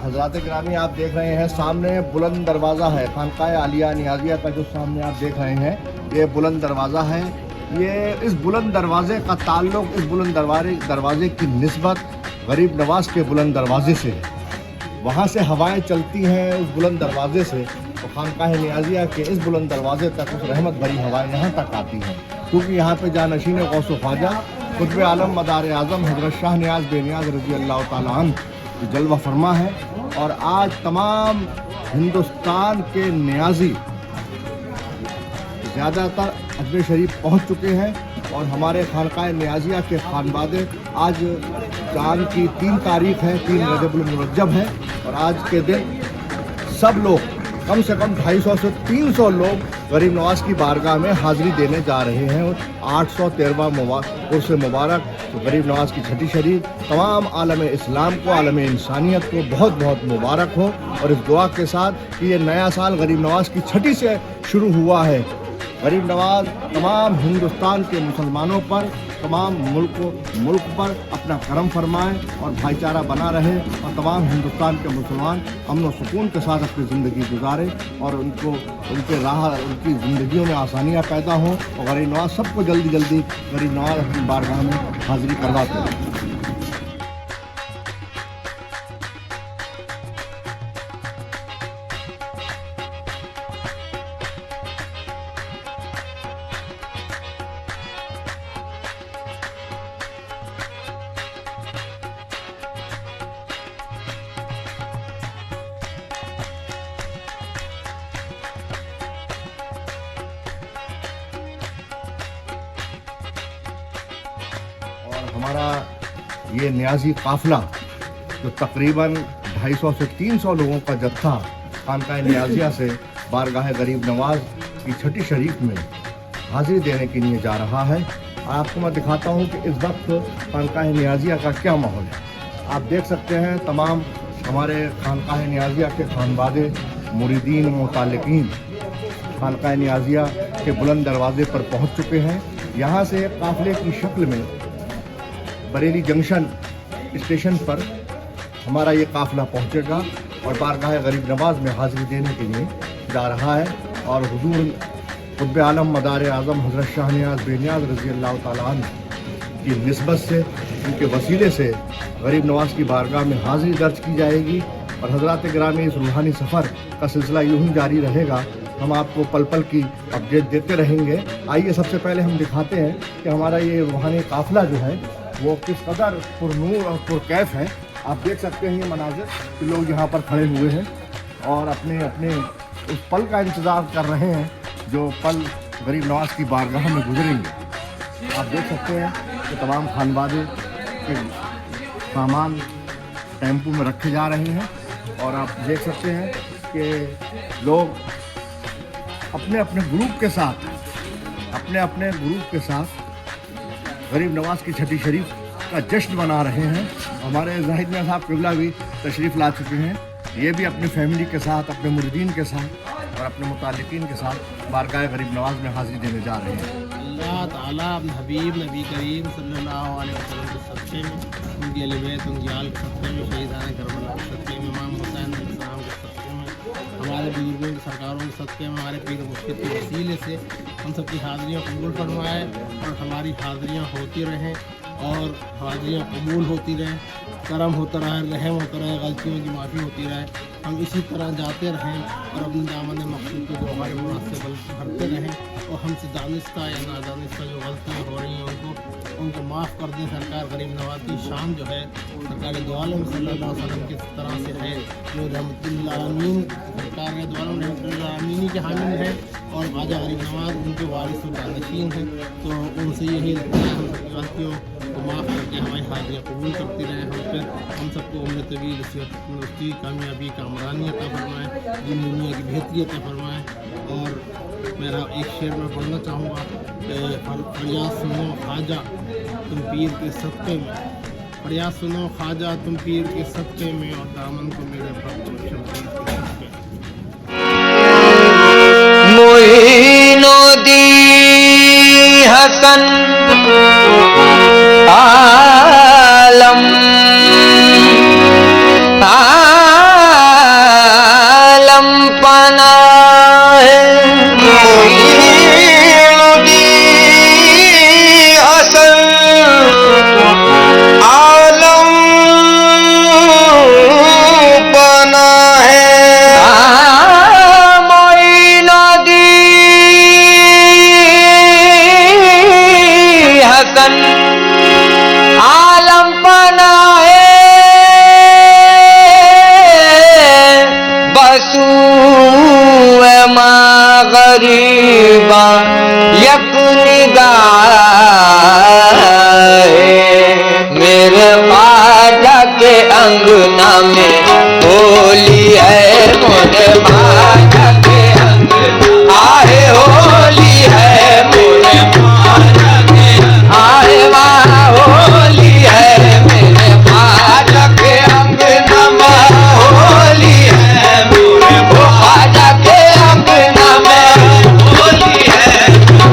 हज़रात गिरामी, आप देख रहे हैं सामने बुलंद दरवाज़ा है, खानकाह आलिया नियाज़िया का जो सामने आप देख रहे हैं, ये बुलंद दरवाज़ा है। ये इस बुलंद दरवाज़े का ताल्लुक़, इस बुलंद दरवाज़े की निस्बत गरीब नवाज़ के बुलंद दरवाज़े से है। वहाँ से हवाएं चलती हैं उस बुलंद दरवाज़े से, तो खानकाह नियाज़िया के इस बुलंद दरवाज़े तक उस रहमत भरी हवाएं यहाँ तक आती हैं, क्योंकि यहाँ पे जानशीन गौस ख्वाजा कुतुब आलम मदार आज़म हज़रत शाह नियाज़ बेनियाज़ रज़ी अल्लाह ताला अन्हु जलवा फरमा है। और आज तमाम हिंदुस्तान के नियाज़ी ज़्यादातर अजमेर शरीफ पहुँच चुके हैं और हमारे खानकाह नियाज़िया के खानवादे आज चाँद की 3 तारीख़ है, 3 रजबुल मुरज्जब है, और आज के दिन सब लोग कम से कम 250 से 300 लोग गरीब नवाज़ की बारगाह में हाज़िरी देने जा रहे हैं। 813वां उर्स मुबारक तो गरीब नवाज़ की छठी शरीफ तमाम आलम इस्लाम को, आलम इंसानियत को बहुत बहुत मुबारक हो। और इस दुआ के साथ कि ये नया साल गरीब नवाज़ की छठी से शुरू हुआ है, गरीब नवाज़ तमाम हिंदुस्तान के मुसलमानों पर, तमाम मुल्क पर अपना करम फरमाएँ और भाईचारा बना रहे, और तमाम हिंदुस्तान के मुसलमान अमन व सुकून के साथ अपनी ज़िंदगी गुजारें और उनकी ज़िंदगियों में आसानियाँ पैदा हों, और गरीब नवाज़ सबको जल्दी जल्दी गरीब नवाज़ अपनी बारगाह में हाज़िरी करवाते हैं। हमारा ये नियाज़ी काफ़िला जो तकरीबन 250 से 300 लोगों का जत्था खानकाह नियाज़िया से बारगाह गरीब नवाज़ की छठी शरीफ में हाज़िरी देने के लिए जा रहा है। आपको मैं दिखाता हूँ कि इस वक्त खानकाह नियाज़िया का क्या माहौल है। आप देख सकते हैं तमाम हमारे खानकाह नियाज़िया के खानवादे, मुरीदीन, मुताल्लिकीन खानकाह नियाज़िया के बुलंद दरवाज़े पर पहुँच चुके हैं। यहाँ से काफ़िले की शक्ल में बरेली जंक्शन स्टेशन पर हमारा ये काफ़िला पहुँचेगा और बारगाह गरीब नवाज़ में हाज़िरी देने के लिए जा रहा है। और हुज़ूर कुतुब आलम मदार आज़म हज़रत शाह नियाज़ बेनियाज़ रज़ी अल्लाह ताला अन्हु की निस्बत से, उनके वसीले से गरीब नवाज़ की बारगाह में हाज़िरी दर्ज की जाएगी। और हज़रात गिरामी, इस रूहानी सफ़र का सिलसिला यूँ ही जारी रहेगा। हम आपको पल पल की अपडेट देते रहेंगे। आइए सबसे पहले हम दिखाते हैं कि हमारा ये रूहानी काफ़िला जो है वो किस कदर पुरनूर और पुरकैफ है। आप देख सकते हैं ये मनाज़िर कि लोग यहाँ पर खड़े हुए हैं और अपने अपने उस पल का इंतज़ार कर रहे हैं जो पल गरीब नवाज़ की बारगाह में गुजरेंगे। आप देख सकते हैं कि तमाम खानवादे के सामान टेम्पो में रखे जा रहे हैं, और आप देख सकते हैं कि लोग अपने अपने ग्रुप के साथ गरीब नवाज़ की छठी शरीफ का जश्न मना रहे हैं। हमारे जाहिद मियां साहब क़िबला भी तशरीफ़ ला चुके हैं। ये भी अपनी फैमिली के साथ, अपने मुरीदीन के साथ और अपने मुताल्लिकीन के साथ बारगाह गरीब नवाज़ में हाज़िरी देने जा रहे हैं। अल्लाह ताला अपने हबीब नबी करीम सल्लल्लाहु अलैहि वसल्लम के सदक़े में, उनकी अहले बैत, उनकी आल के सदक़े में, शहीदान करबला के सदक़े में, इमाम हुसैन अलैहिस्सलाम के सदक़े में, हमारे बुजुर्गों के सरकारों के सदक़े में, हमारे पीर मुर्शिद के वसीले से हम सब की हाज़िरियाँ कबूल फरमाए और हमारी हाज़िरियाँ होती रहें और हाज़िरियाँ कबूल होती रहें, करम होता रहे, रहम होता रहे, गलतियों की माफ़ी होती रहे। हम इसी तरह जाते रहें और अपने दामन मक़सूद को जो हमारे मुराद से भरते रहें, और हमसे दानिस्ता या नादानिस्ता जो गलतियाँ हो रही हैं उनको माफ़ कर दें। सरकार गरीब नवाज़ की शान जो है सरकार दो आलम सल्लल्लाहु अलैहि वसल्लम की तरह से है, जो रहमतुल आलमीन सरकार दो आलम रहमतुल आलमीन के हामिल है, और ख्वाजा गरीब नवाज़ उनके वारिस और जानशीन हैं। तो उनसे यही हम सबकी गलतियों को माफ़ करके हमारी हाज़िरियाँ कबूल करती रहें। हम सबको उम्र तवील, तंदुरुस्ती, कामयाबी, कामरानी अता फरमाएँ, दिन दुनिया की बेहतरी अता फरमाएँ। और मेरा एक शेर मैं पढ़ना चाहूँगा, फरियाद सुनो ख्वाजा तुम पीर के सदक़े में, फरियाद सुनो ख्वाजा तुम पीर के सदक़े में, और दामन को मेरे भक्त शमशीर के सदक़े में। मोइनुद्दीन हसन आलम تو اے ماں غریباں یک نگاہ میرے خواجہ کے انگنا میں ہولی ہے میرے خواجہ کے انگنا آئے ہولی ہے میرے خواجہ کے آئے وہاں ہولی ہے میرے خواجہ کے انگنا میں ہولی ہے میرے خواجہ کے انگنا میں ہولی ہے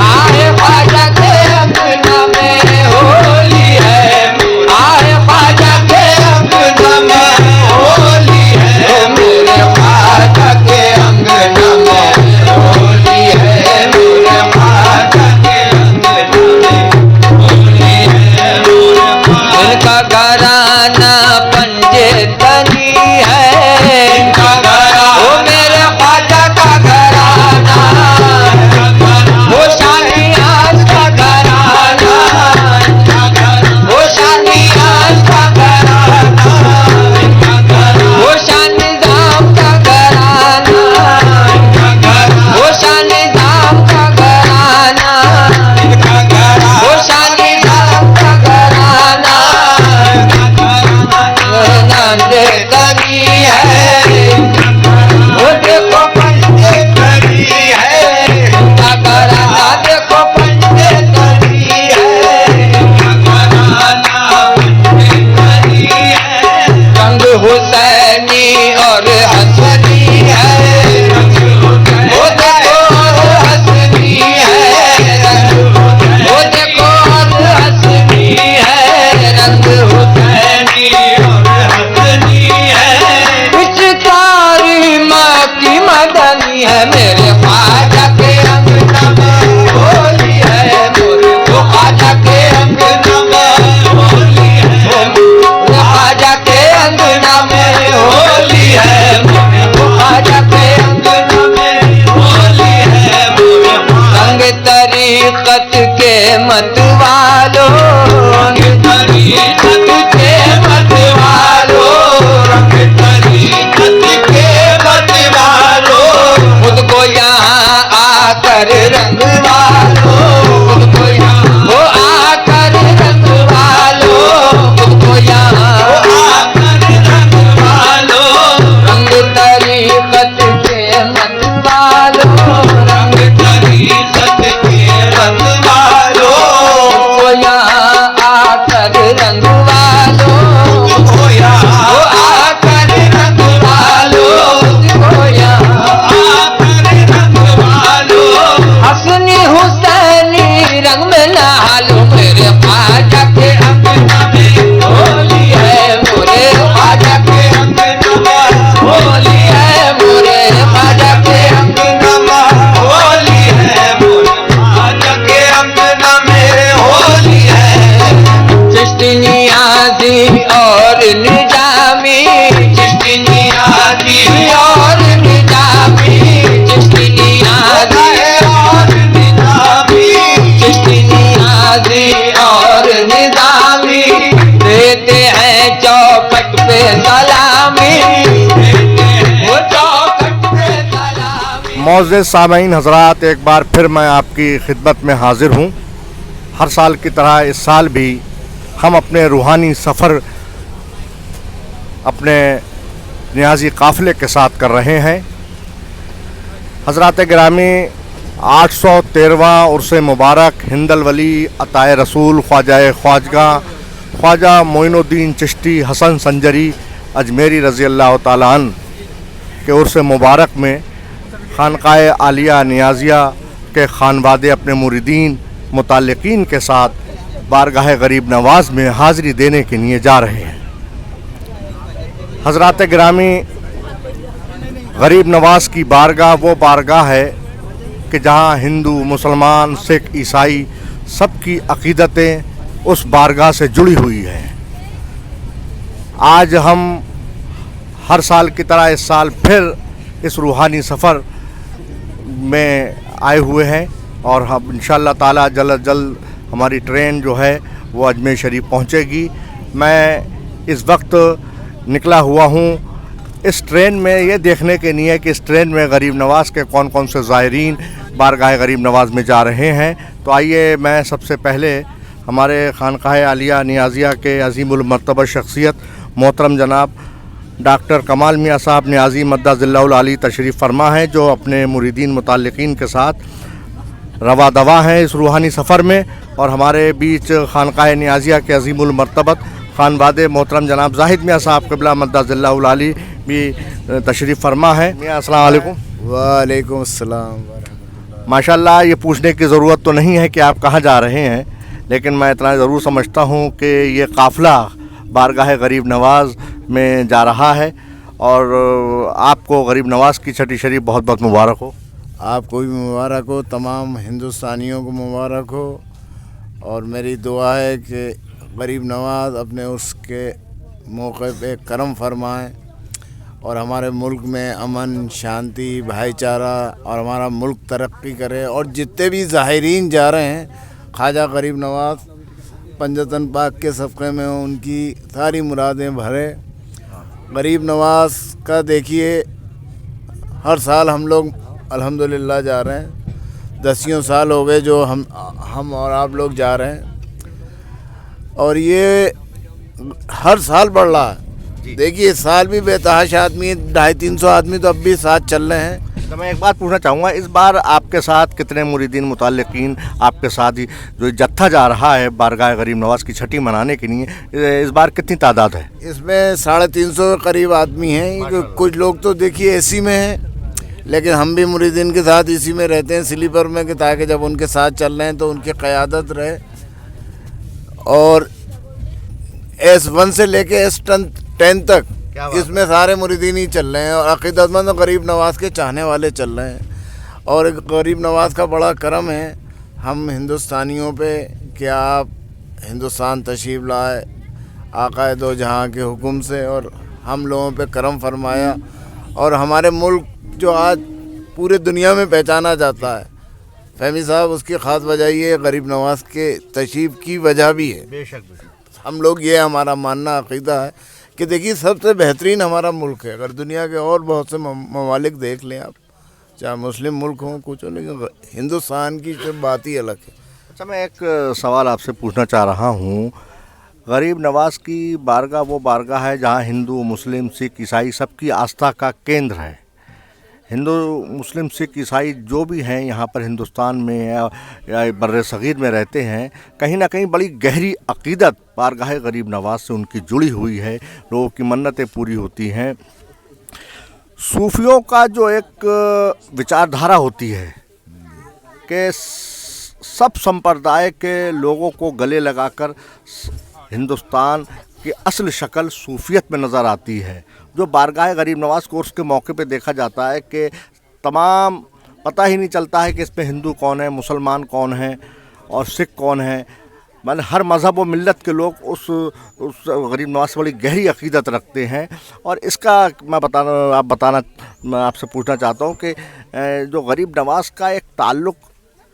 آئے خواجہ کے انگنا میں ہولی ہے آئے خواجہ کے انگنا میں ہولی ہے میرے خواجہ کے انگنا میں ہولی ہے میرے خواجہ کے انگنا میں ہولی ہے ان کا گھرانہ پنجے تنی ہے ان کا گھرانہ وہ میرے خواجہ کا گھرانہ وہ شادیاں کا گھرانہ وہ شادیاں کا گھرانہ وہ شاندام کا گھرانہ وہ شاندام کا گھرانہ وہ شاندام کا گھرانہ ناندے کبھی ہے وہ دیکھو پنڈے کبھی ہے ان کا گھرانہ دیکھو پنڈے کبھی ہے رنگ حسینی اور حسنی ہے وہ دیکھو اور حسنی ہے وہ دیکھو اور حسنی ہے رنگ حسینی اور حسنی ہے پچکاری ماں کی مدنی ہے میرے خواجہ کے انگنا میں ہولی ہے میرے خواجہ کے انگنا میں ہولی ہے میرے خواجہ کے انگنا میں ہولی ہے میرے خواجہ کے انگنا میں ہولی ہے رنگ طریقت کے مت والو رنگ طریقت کے مت والو رنگ طریقت کے مت والو خود کو یہاں آ کر رنگ والو خود کو یہاں وہ آ کر رنگ والو خود کو یہاں وہ آ کر رنگ والو رنگ طریقت کے مت والو رنگ طریقت کے مت والو وہ یہاں آ کر رنگ والو وہ یہاں وہ آ کر رنگ والو وہ یہاں آ کر رنگ والو حسنی حسینی رنگ میں نہالو میرے خواجہ کے انگنا میں ہولی ہے میرے خواجہ کے انگنا میں ہولی ہے میرے خواجہ کے انگنا میں ہولی ہے میرے خواجہ کے انگنا میں ہولی ہے چشتی نیازی اور نظامی چشتی نیازی اور نظامی چشتی نیازی اور نظامی چشتی نیازی اور نظامی دیتے ہیں چوکٹ پہ سلامی دیتے ہیں وہ چوکٹ پہ سلامی معزز سامعین حضرات، ایک بار پھر میں آپ کی خدمت میں حاضر ہوں۔ ہر سال کی طرح اس سال بھی ہم اپنے روحانی سفر اپنے نیازی قافلے کے ساتھ کر رہے ہیں۔ حضرات گرامی، 813واں عرس مبارک ہند الولی عطائے رسول خواجہ خواجگاں خواجہ معین الدین چشتی حسن سنجری اجمیری رضی اللہ تعالیٰ عنہ کے عرس مبارک میں خانقاہ عالیہ نیازیہ کے خانوادے اپنے مریدین متعلقین کے ساتھ بارگاہ غریب نواز میں حاضری دینے کے لیے جا رہے ہیں۔ حضرات گرامی، غریب نواز کی بارگاہ وہ بارگاہ ہے کہ جہاں ہندو، مسلمان، سکھ، عیسائی سب کی عقیدتیں اس بارگاہ سے جڑی ہوئی ہیں۔ آج ہم ہر سال کی طرح اس سال پھر اس روحانی سفر میں آئے ہوئے ہیں اور ہم انشاءاللہ تعالیٰ جلد ہماری ٹرین جو ہے وہ اجمیر شریف پہنچے گی۔ میں اس وقت نکلا ہوا ہوں इस ट्रेन में ये देखने के लिए कि इस ट्रेन में गरीब नवाज के कौन कौन से ज़ायरीन बारगाह गरीब नवाज में जा रहे हैं। तो आइए मैं सबसे पहले हमारे खानकाह आलिया नियाज़िया के अज़ीमुल मर्तबा शख्सियत मोहतरम जनाब डॉक्टर कमाल मियाँ साहब नियाज़ी मद्दा ज़िल्लाहुल आली तशरीफ़ फरमा हैं, जो अपने मुरीदीन मुताल्लिक़ीन के साथ रवा दवा हैं इस रूहानी सफ़र में। और हमारे बीच खानकाह नियाज़िया के अज़ीमुल मर्तबत खानवादे मोहतरम जनाब ज़ाहिद मियाँ साहब क़िबला मद्दा ज़िल्लाहुल आली भी तशरीफ़ फरमा है। मियाँ अस्सलाम वालेकुम। वालेकुम अस्सलाम वरहमतुल्लाह। माशाल्लाह, ये पूछने की ज़रूरत तो नहीं है कि आप कहाँ जा रहे हैं, लेकिन मैं इतना ज़रूर समझता हूँ कि ये काफ़िला बारगाह गरीब नवाज में जा रहा है और आपको गरीब नवाज की छठी शरीफ बहुत बहुत मुबारक हो। आपको भी मुबारक हो, तमाम हिंदुस्तानियों को मुबारक हो। और मेरी दुआ है कि गरीब नवाज अपने उसके मौके पे करम फरमाएं और हमारे मुल्क में अमन शांति भाईचारा और हमारा मुल्क तरक्की करे। और जितने भी ज़ाहिरीन जा रहे हैं, ख्वाजा गरीब नवाज पंजतन पाक के सदक़े में उनकी सारी मुरादें भरे। गरीब नवाज का देखिए हर साल हम लोग अल्हम्दुलिल्लाह जा रहे हैं, 10 साल हो गए जो हम और आप लोग जा रहे हैं, और ये हर साल बढ़ रहा है। देखिए इस साल भी बेतहाश आदमी 250-300 आदमी तो अब भी साथ चल रहे हैं। तो मैं एक बात पूछना चाहूँगा, इस बार आपके साथ कितने मुरीदीन मुताल्लिक़ीन आपके साथ ही जो जत्था जा रहा है बारगाह गरीब नवाज की छठी मनाने के लिए, इस बार कितनी तादाद है? इसमें 350 के करीब आदमी हैं। कुछ लोग तो देखिए एसी में हैं, लेकिन हम भी मुरीदीन के साथ इसी में रहते हैं, स्लीपर में, कि ताकि जब उनके साथ चल रहे हैं तो उनकी क़यादत रहे। और S1 से लेके S10 तक इसमें सारे मुरीदीन ही चल रहे हैं और अक़ीदतमंद गरीब नवाज के चाहने वाले चल रहे हैं। और गरीब नवाज का बड़ा करम है हम हिंदुस्तानियों पे कि आप हिंदुस्तान तशरीफ़ लाए आक़ाए दो जहां के हुक्म से, और हम लोगों पे करम फरमाया। और हमारे मुल्क जो आज पूरे दुनिया में पहचाना जाता है, फहमी साहब, उसकी ख़ास वजह ये गरीब नवाज के तशरीफ़ की वजह भी है। बेशक हम लोग, ये हमारा मानना अक़ीदा है कि देखिए सबसे बेहतरीन हमारा मुल्क है। अगर दुनिया के और बहुत से ममालिक देख लें आप, चाहे मुस्लिम मुल्क हों कुछ हो, लेकिन हिंदुस्तान की तो बात ही अलग है। अच्छा, मैं एक सवाल आपसे पूछना चाह रहा हूँ। गरीब नवाज की बारगाह वो बारगाह है जहाँ हिंदू मुस्लिम सिख ईसाई सबकी आस्था का केंद्र है। हिंदू मुस्लिम सिख ईसाई जो भी हैं यहाँ पर हिंदुस्तान में या बर्र सग़ीर में रहते हैं, कहीं ना कहीं बड़ी गहरी अक़ीदत बारगाह गरीब नवाज से उनकी जुड़ी हुई है, लोगों की मन्नतें पूरी होती हैं। सूफियों का जो एक विचारधारा होती है कि सब संप्रदाय के लोगों को गले लगाकर हिंदुस्तान की असल शक्ल सूफियत में नज़र आती है। जो बारगाह गरीब नवाज कोर्स के मौके पे देखा जाता है कि तमाम पता ही नहीं चलता है कि इसमें हिंदू कौन है, मुसलमान कौन है और सिख कौन है। मतलब हर मज़हब व मिल्लत के लोग उस गरीब नवाज से बड़ी गहरी अक़ीदत रखते हैं। और इसका मैं आपसे पूछना चाहता हूँ कि जो गरीब नवाज का एक ताल्लुक़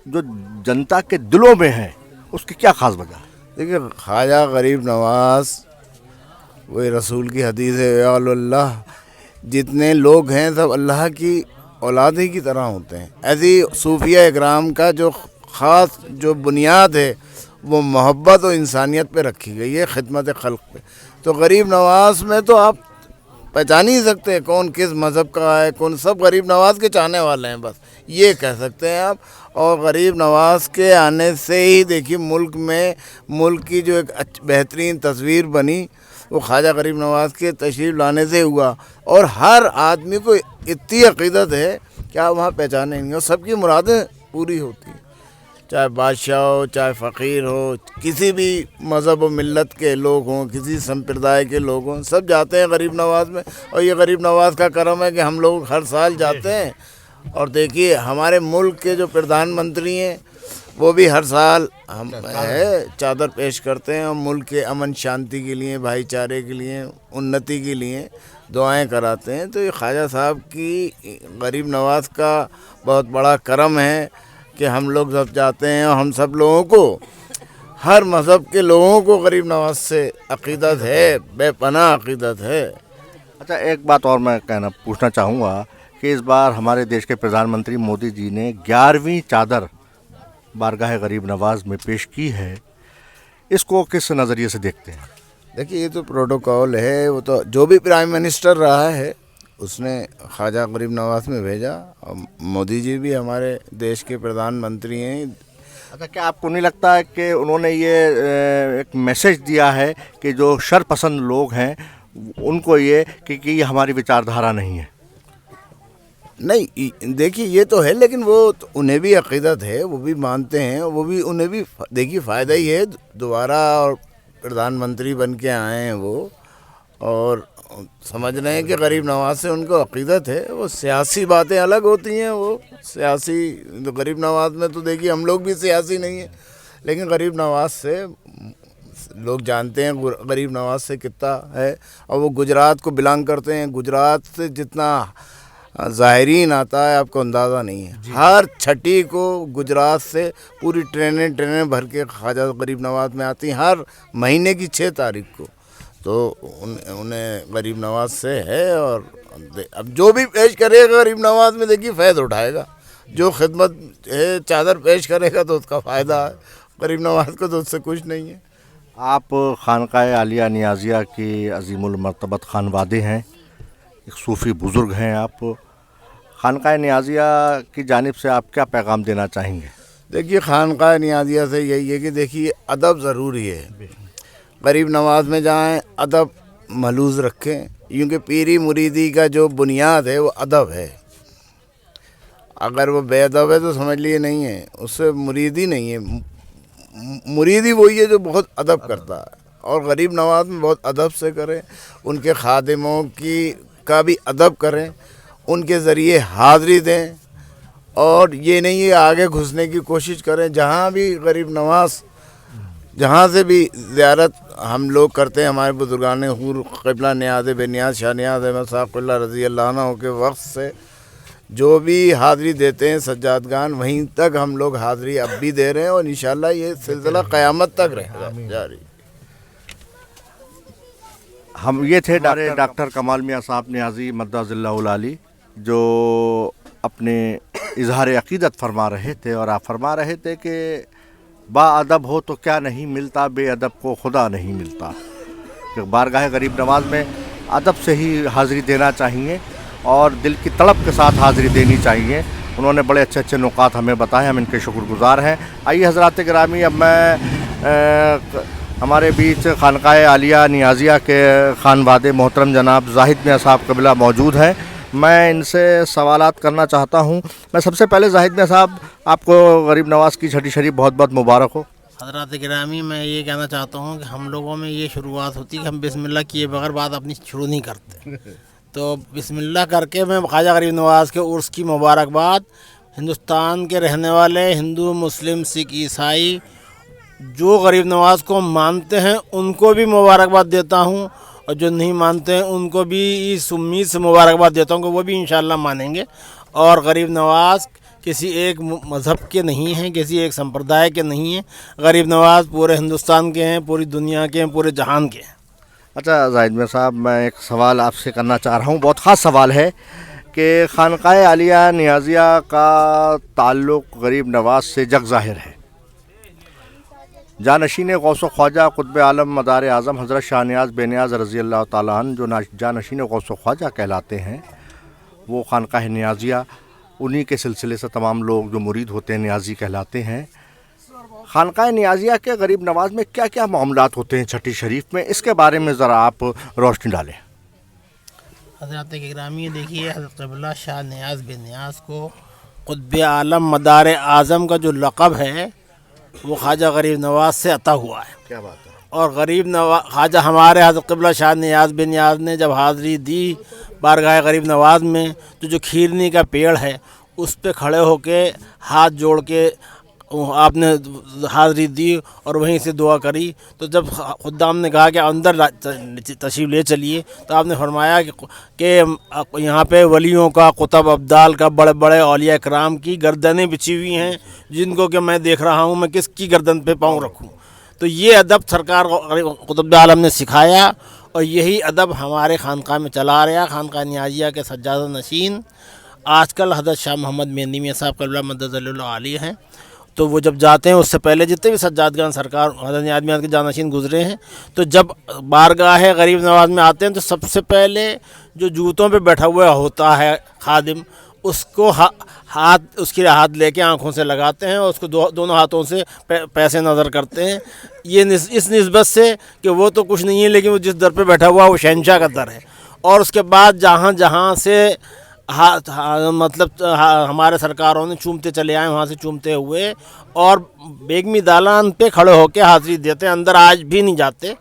जो जनता के दिलों में है, उसकी क्या ख़ास वजह है? देखिए ख्वाजा गरीब नवाज, वही रसूल की हदीस है, या अल्लाह, जितने लोग हैं सब अल्लाह की औलाद ही की तरह होते हैं। ऐसी सूफिया इकराम का जो ख़ास जो बुनियाद है वो मोहब्बत और इंसानियत पे रखी गई है, खिदमत खल्क़ पे। तो गरीब नवाज में तो आप पहचान ही सकते हैं कौन किस मज़हब का है, कौन, सब गरीब नवाज के चाहने वाले हैं, बस ये कह सकते हैं आप। और गरीब नवाज के आने से ही देखिए मुल्क में मुल्क की जो एक बेहतरीन तस्वीर बनी, वो ख्वाजा गरीब नवाज के तशरीफ़ लाने से हुआ। और हर आदमी को इतनी अक़ीदत है कि आप वहाँ पहचानेंगे और सबकी मुरादें पूरी होती हैं, चाहे बादशाह हो, चाहे फ़कीर हो, किसी भी मज़हब व मिल्लत के लोग हों, किसी संप्रदाय के लोग हों, सब जाते हैं गरीब नवाज में। और ये गरीब नवाज का करम है कि हम लोग हर साल जाते हैं। और देखिए हमारे मुल्क के जो प्रधानमंत्री हैं वो भी हर साल हम चादर पेश करते हैं और मुल्क के अमन शांति के लिए, भाईचारे के लिए, उन्नति के लिए दुआएं कराते हैं। तो ये ख्वाजा साहब की गरीब नवाज का बहुत बड़ा करम है कि हम लोग सब जाते हैं और हम सब लोगों को, हर मज़हब के लोगों को गरीब नवाज से अक़ीदत है, बेपनाह अक़ीदत है। अच्छा, एक बात और मैं पूछना चाहूँगा कि इस बार हमारे देश के प्रधानमंत्री मोदी जी ने 11वीं चादर बारगाह गरीब नवाज में पेश की है, इसको किस नज़रिए से देखते हैं? देखिए, ये तो प्रोटोकॉल है, वो तो जो भी प्राइम मिनिस्टर रहा है उसने ख्वाजा गरीब नवाज में भेजा, और मोदी जी भी हमारे देश के प्रधानमंत्री हैं। अच्छा, क्या आपको नहीं लगता है कि उन्होंने ये एक मैसेज दिया है कि जो शरपसंद लोग हैं उनको ये कि ये हमारी विचारधारा नहीं है? नहीं, देखिए ये तो है, लेकिन वो तो उन्हें भी अक़ीदत है, वो भी मानते हैं, वो भी उन्हें भी देखिए फ़ायदा ही है, दोबारा और प्रधानमंत्री बन के आए हैं वो, और समझ रहे हैं कि गरीब नवाज से उनको अक़ीदत है। वो सियासी बातें अलग होती हैं, वो सियासी तो गरीब नवाज में तो देखिए हम लोग भी सियासी नहीं हैं, लेकिन गरीब नवाज से लोग जानते हैं गरीब नवाज से कितना है, और वो गुजरात को बिलोंग करते हैं। गुजरात से जितना ज़ाहिरीन आता है आपको अंदाज़ा नहीं है। हर छठी को गुजरात से पूरी ट्रेनें भर के ख्वाजा गरीब नवाज में आती हैं, हर महीने की 6 तारीख को। तो उन्हें गरीब नवाज से है, और अब जो भी पेश करेगा गरीब नवाज में देखिए फ़ैज़ उठाएगा। जो खिदमत है चादर पेश करेगा तो उसका फ़ायदा है, गरीब नवाज को तो उससे कुछ नहीं है। आप खानकाए आलिया नियाज़िया की अज़ीमुल मर्तबत खानवादे हैं, एक सूफ़ी बुज़ुर्ग हैं आप। खानकाए नियाज़िया की जानिब से आप क्या पैगाम देना चाहेंगे? देखिए, खानकाए नियाज़िया से यही है कि देखिए अदब ज़रूरी है। गरीब नवाज में जाएं, अदब महलूज़ रखें, क्योंकि पीरी मुरीदी का जो बुनियाद है वो अदब है। अगर वो बेअदब है तो समझ लिए नहीं है, उससे मुरीदी नहीं है। मुरीदी वही है जो बहुत अदब करता है, और गरीब नवाज में बहुत अदब से करें, उनके खादिमों का भी अदब करें, उनके ज़रिए हाज़री दें, और ये नहीं है आगे घुसने की कोशिश करें। जहाँ भी गरीब नवाज जहाँ से भी ज़ियारत हम लोग करते हैं, हमारे बुजुर्गान हुर क़िबला नियाज़ बेनियाज़ शाह नियाज़ अहमद साक़िल्ला रज़ी अल्लाह अन्हु के वक्त से जो भी हाज़री देते हैं सज्जादगान, वहीं तक हम लोग हाज़री अब भी दे रहे हैं, और इंशाअल्लाह ये सिलसिला क़यामत तक रहेगा जारी। हम ये थे डॉक्टर कमाल मियाँ साहब नियाज़ी मद्दाज़िल्लाहुल आली, जो अपने इजहार अक़ीदत फरमा रहे थे, और आप फरमा रहे थे कि बाअदब हो तो क्या नहीं मिलता, बेअदब को खुदा नहीं मिलता। कि बारगाह गरीब नवाज में अदब से ही हाज़री देना चाहिए, और दिल की तड़प के साथ हाज़री देनी चाहिए। उन्होंने बड़े अच्छे अच्छे नुकात हमें बताए, हम इनके शुक्रगुज़ार हैं। आइए हज़रात गिरामी, अब मैं हमारे बीच खानकाए आलिया नियाज़िया के खानवादे मोहतरम जनाब ज़ाहिद मियाँ साहब क़िबला मौजूद हैं। मैं इनसे सवालात करना चाहता हूँ। मैं सबसे पहले ज़ाहिद मियाँ साहब, आपको गरीब नवाज़ की छठी शरीफ बहुत बहुत मुबारक हो। हज़रात गिरामी, मैं ये कहना चाहता हूँ कि हम लोगों में ये शुरुआत होती है कि हम बिस्मिल्लाह किए बगैर बात अपनी शुरू नहीं करते। तो बिस्मिल्लाह करके मैं ख्वाजा गरीब नवाज़ के उर्स की मुबारकबाद हिंदुस्तान के रहने वाले हिंदू, मुस्लिम, सिख, ईसाई जो गरीब नवाज़ को मानते हैं उनको भी मुबारकबाद देता हूँ, और जो नहीं मानते हैं उनको भी इस उम्मीद से मुबारकबाद देता हूँ कि वो भी इंशाअल्लाह मानेंगे। और गरीब नवाज़ किसी एक मज़हब के नहीं हैं, किसी एक संप्रदाय के नहीं हैं। गरीब नवाज़ पूरे हिंदुस्तान के हैं, पूरी दुनिया के हैं, पूरे जहान के हैं। अच्छा ज़ाहिद मियाँ साहब, मैं एक सवाल आपसे करना चाह रहा हूँ, बहुत ख़ास सवाल है कि खानकाए आलिया नियाज़िया का ताल्लुक़ गरीब नवाज़ से जग ज़ाहिर है। जानशीन गौस ख्वाजा कुतुब आलम मदार आज़म हज़रत शाह नियाज़ बेनियाज़ रज़ी अल्लाह ताला अन्हु, जो जानशीन गौस ख्वाजा कहलाते हैं, वो खानकाह नियाज़िया, उन्हीं के सिलसिले से तमाम लोग जो मुरीद होते हैं नियाज़ी कहलाते हैं। खानकाह नियाज़िया के गरीब नवाज़ में क्या क्या मामलात होते हैं छठी शरीफ में, इसके बारे में ज़रा आप रोशनी डालें। हज़रत गिरामी, देखिए हज़रत क़िबला शाह नियाज़ बेनियाज़ को कुतुब आलम मदार आज़म का जो लक़ब है वो ख्वाजा गरीब नवाज़ से अता हुआ है। क्या बात है। और गरीब नवाज़ ख्वाजा हमारे हज़रत क़िबला शाह नियाज़ बेनियाज़ ने जब हाज़री दी बारगाह गरीब नवाज़ में, तो जो खीरनी का पेड़ है उस पे खड़े होके हाथ जोड़ के आपने हाज़री दी और वहीं से दुआ करी। तो जब खुद्दाम ने कहा कि अंदर तशरीफ़ ले चलिए, तो आपने फरमाया कि यहाँ पे वलियों का, कुतुब अब्दाल का, बड़े बड़े औलिया इकराम की गर्दनें बिछी हुई हैं, जिनको कि मैं देख रहा हूँ, मैं किसकी गर्दन पे पाँव रखूँ। तो ये अदब सरकार कुतुब आलम ने सिखाया, اور یہی ادب ہمارے خانقاہ میں چلا رہا. خانقاہ نیازیہ کے سجادہ نشین آج کل حضرت شاہ محمد مہندی میاں صاحب قلعہ مدد اللہ علی ہیں. تو وہ جب جاتے ہیں اس سے پہلے جتنے بھی سجادگان سرکار حضرت نیاز میاں کے جانشین گزرے ہیں تو جب بارگاہ غریب نواز میں آتے ہیں تو سب سے پہلے جو جوتوں پہ بیٹھا ہوا ہوتا ہے خادم اس کو اس کی ہاتھ لے کے آنکھوں سے لگاتے ہیں اور اس کو دونوں ہاتھوں سے پیسے نظر کرتے ہیں. یہ اس نسبت سے کہ وہ تو کچھ نہیں ہے لیکن وہ جس در پہ بیٹھا ہوا وہ شہنشاہ کا در ہے. اور اس کے بعد جہاں سے مطلب ہمارے سرکاروں نے چومتے چلے آئے وہاں سے چومتے ہوئے اور بیگمی دالان پہ کھڑے ہو کے حاضری دیتے ہیں. اندر آج بھی نہیں جاتے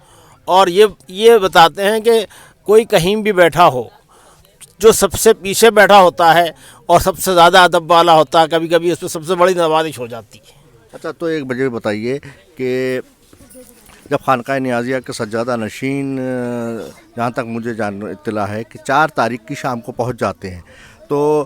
اور یہ بتاتے ہیں کہ کوئی کہیں بھی بیٹھا ہو جو سب سے پیچھے بیٹھا ہوتا ہے اور سب سے زیادہ ادب والا ہوتا ہے کبھی کبھی اس پہ سب سے بڑی نوازش ہو جاتی ہے. اچھا تو ایک بجے بتائیے کہ جب خانقاہ نیازیہ کے سجادہ نشین جہاں تک مجھے اطلاع ہے کہ 4 تاریخ کی شام کو پہنچ جاتے ہیں تو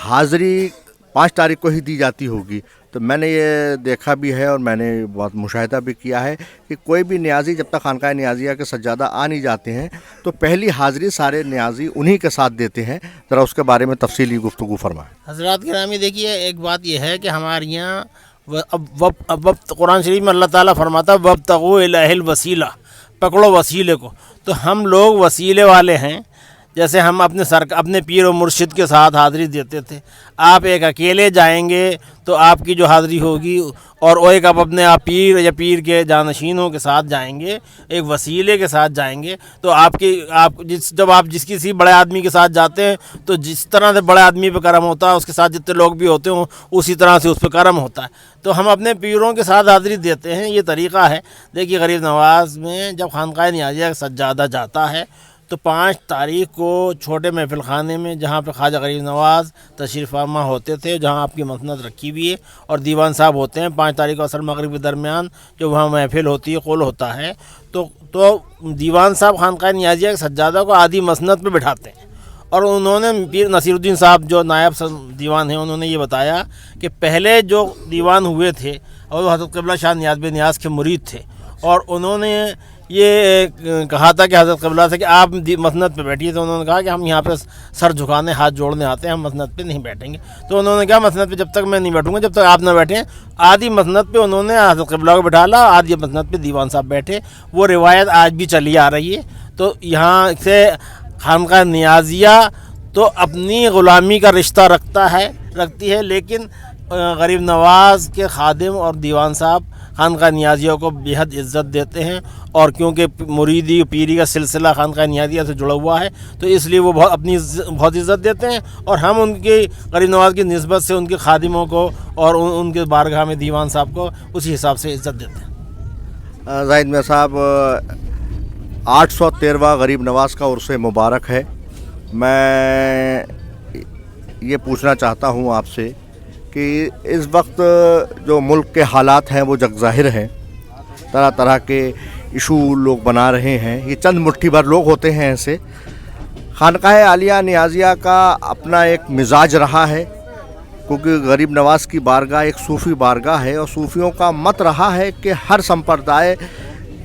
حاضری 5 تاریخ کو ہی دی جاتی ہوگی. تو میں نے یہ دیکھا بھی ہے اور میں نے بہت مشاہدہ بھی کیا ہے کہ کوئی بھی نیازی جب تک خانقاہ نیازیہ کے سجادہ آ نہیں جاتے ہیں تو پہلی حاضری سارے نیازی انہی کے ساتھ دیتے ہیں. ذرا اس کے بارے میں تفصیلی گفتگو فرمائیں. حضرات گرامی دیکھیے ایک بات یہ ہے کہ ہمارے یہاں اب قرآن شریف میں اللہ تعالیٰ فرماتا ہے وابتغوا الیہ الوسیلہ، پکڑو وسیلے کو. تو ہم لوگ وسیلے والے ہیں. جیسے ہم اپنے پیر و مرشد کے ساتھ حاضری دیتے تھے. آپ ایک اکیلے جائیں گے تو آپ کی جو حاضری ہوگی اور وہ ایک آپ اپنے پیر یا پیر کے جانشینوں کے ساتھ جائیں گے، ایک وسیلے کے ساتھ جائیں گے تو جب آپ کسی بڑے آدمی کے ساتھ جاتے ہیں تو جس طرح سے بڑے آدمی پہ کرم ہوتا ہے اس کے ساتھ جتنے لوگ بھی ہوتے ہوں اسی طرح سے اس پہ کرم ہوتا ہے. تو ہم اپنے پیروں کے ساتھ حاضری دیتے ہیں. یہ طریقہ ہے. دیکھیے غریب نواز میں جب خانقاہ نیازیہ کا سجادہ جاتا ہے تو 5 تاریخ کو چھوٹے محفل خانے میں جہاں پہ خواجہ غریب نواز تشریف فرما ہوتے تھے، جہاں آپ کی مسند رکھی ہوئی ہے اور دیوان صاحب ہوتے ہیں 5 تاریخ کو عصر مغرب کے درمیان جو وہاں محفل ہوتی ہے قول ہوتا ہے تو دیوان صاحب خانقاہ نیازیہ کے سجادہ کو آدھی مسند پہ بٹھاتے ہیں. اور انہوں نے پیر نصیر الدین صاحب جو نائب دیوان ہیں انہوں نے یہ بتایا کہ پہلے جو دیوان ہوئے تھے اور وہ حضرت قبلہ شاہ نیاز بن نیاز کے مرید تھے اور انہوں نے یہ کہا تھا کہ حضرت قبلہ سے کہ آپ مسند پہ بیٹھیے. تو انہوں نے کہا کہ ہم یہاں پہ سر جھکانے ہاتھ جوڑنے آتے ہیں، ہم مسند پہ نہیں بیٹھیں گے. تو انہوں نے کہا مسند پہ جب تک میں نہیں بیٹھوں گا جب تک آپ نہ بیٹھیں. آدھی مسند پہ انہوں نے حضرت قبلہ کو بٹھا لا، آدھی مسند پہ دیوان صاحب بیٹھے. وہ روایت آج بھی چلی آ رہی ہے. تو یہاں سے خانقاہ نیازیہ تو اپنی غلامی کا رشتہ رکھتی ہے لیکن غریب نواز کے خادم اور دیوان صاحب خانقاہ نیازیہ کو بےحد عزت دیتے ہیں. اور کیونکہ مریدی پیری کا سلسلہ خانقاہ نیازیہ سے جڑا ہوا ہے تو اس لیے وہ بہت عزت دیتے ہیں اور ہم ان کی غریب نواز کی نسبت سے ان کے خادموں کو اور ان کے بارگاہ میں دیوان صاحب کو اسی حساب سے عزت دیتے ہیں. زاہد میاں صاحب 813واں غریب نواز کا عرس مبارک ہے. میں یہ پوچھنا چاہتا ہوں آپ سے کہ اس وقت جو ملک کے حالات ہیں وہ جگ ظاہر ہیں. طرح طرح کے ایشو لوگ بنا رہے ہیں. یہ چند مٹھی بھر لوگ ہوتے ہیں ایسے. خانقاہ عالیہ نیازیہ کا اپنا ایک مزاج رہا ہے کیونکہ غریب نواز کی بارگاہ ایک صوفی بارگاہ ہے اور صوفیوں کا مت رہا ہے کہ ہر سمپردائے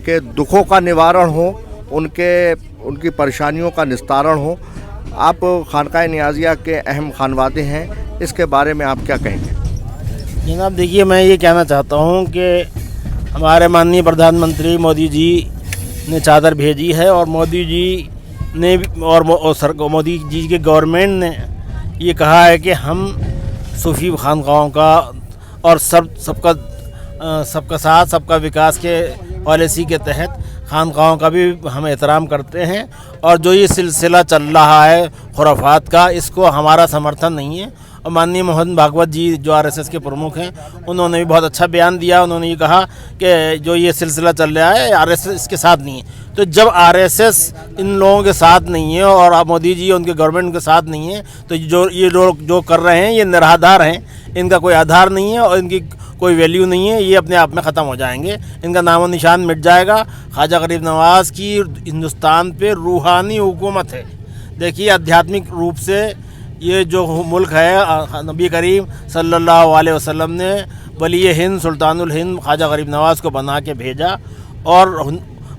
کے دکھوں کا نوارن ہو، ان کی پریشانیوں کا نستارن ہو. آپ خانقاہ نیازیہ کے اہم خانوادے ہیں، اس کے بارے میں آپ کیا کہیں گے؟ جناب دیکھیے میں یہ کہنا چاہتا ہوں کہ ہمارے ماننی پردھان منتری مودی جی نے چادر بھیجی ہے اور مودی جی نے مودی جی کے گورنمنٹ نے یہ کہا ہے کہ ہم صوفی خانقاہوں کا اور سب کا ساتھ سب کا وکاس کے پالیسی کے تحت خانقاہوں کا بھی ہم احترام کرتے ہیں. اور جو یہ سلسلہ چل رہا ہے خرافات کا اس کو ہمارا سمرتھن نہیں ہے. اور ماننی موہن بھاگوت جی جو RSS کے پرمکھ ہیں انہوں نے بھی بہت اچھا بیان دیا. انہوں نے یہ کہا کہ جو یہ سلسلہ چل رہا ہے RSS اس کے ساتھ نہیں ہے. تو جب RSS ان لوگوں کے ساتھ نہیں ہے اور مودی جی ان کے گورنمنٹ کے ساتھ نہیں ہے تو یہ لوگ جو کر رہے ہیں یہ نراہدار ہیں. ان کا کوئی آدھار نہیں ہے اور ان کی کوئی ویلیو نہیں ہے. یہ اپنے آپ میں ختم ہو جائیں گے، ان کا نام و نشان مٹ جائے گا. خواجہ غریب نواز کی ہندوستان پہ روحانی حکومت ہے. دیکھیے آدھیاتمک روپ سے یہ جو ملک ہے نبی کریم صلی اللہ علیہ وسلم نے ولی ہند سلطان الہند خواجہ غریب نواز کو بنا کے بھیجا اور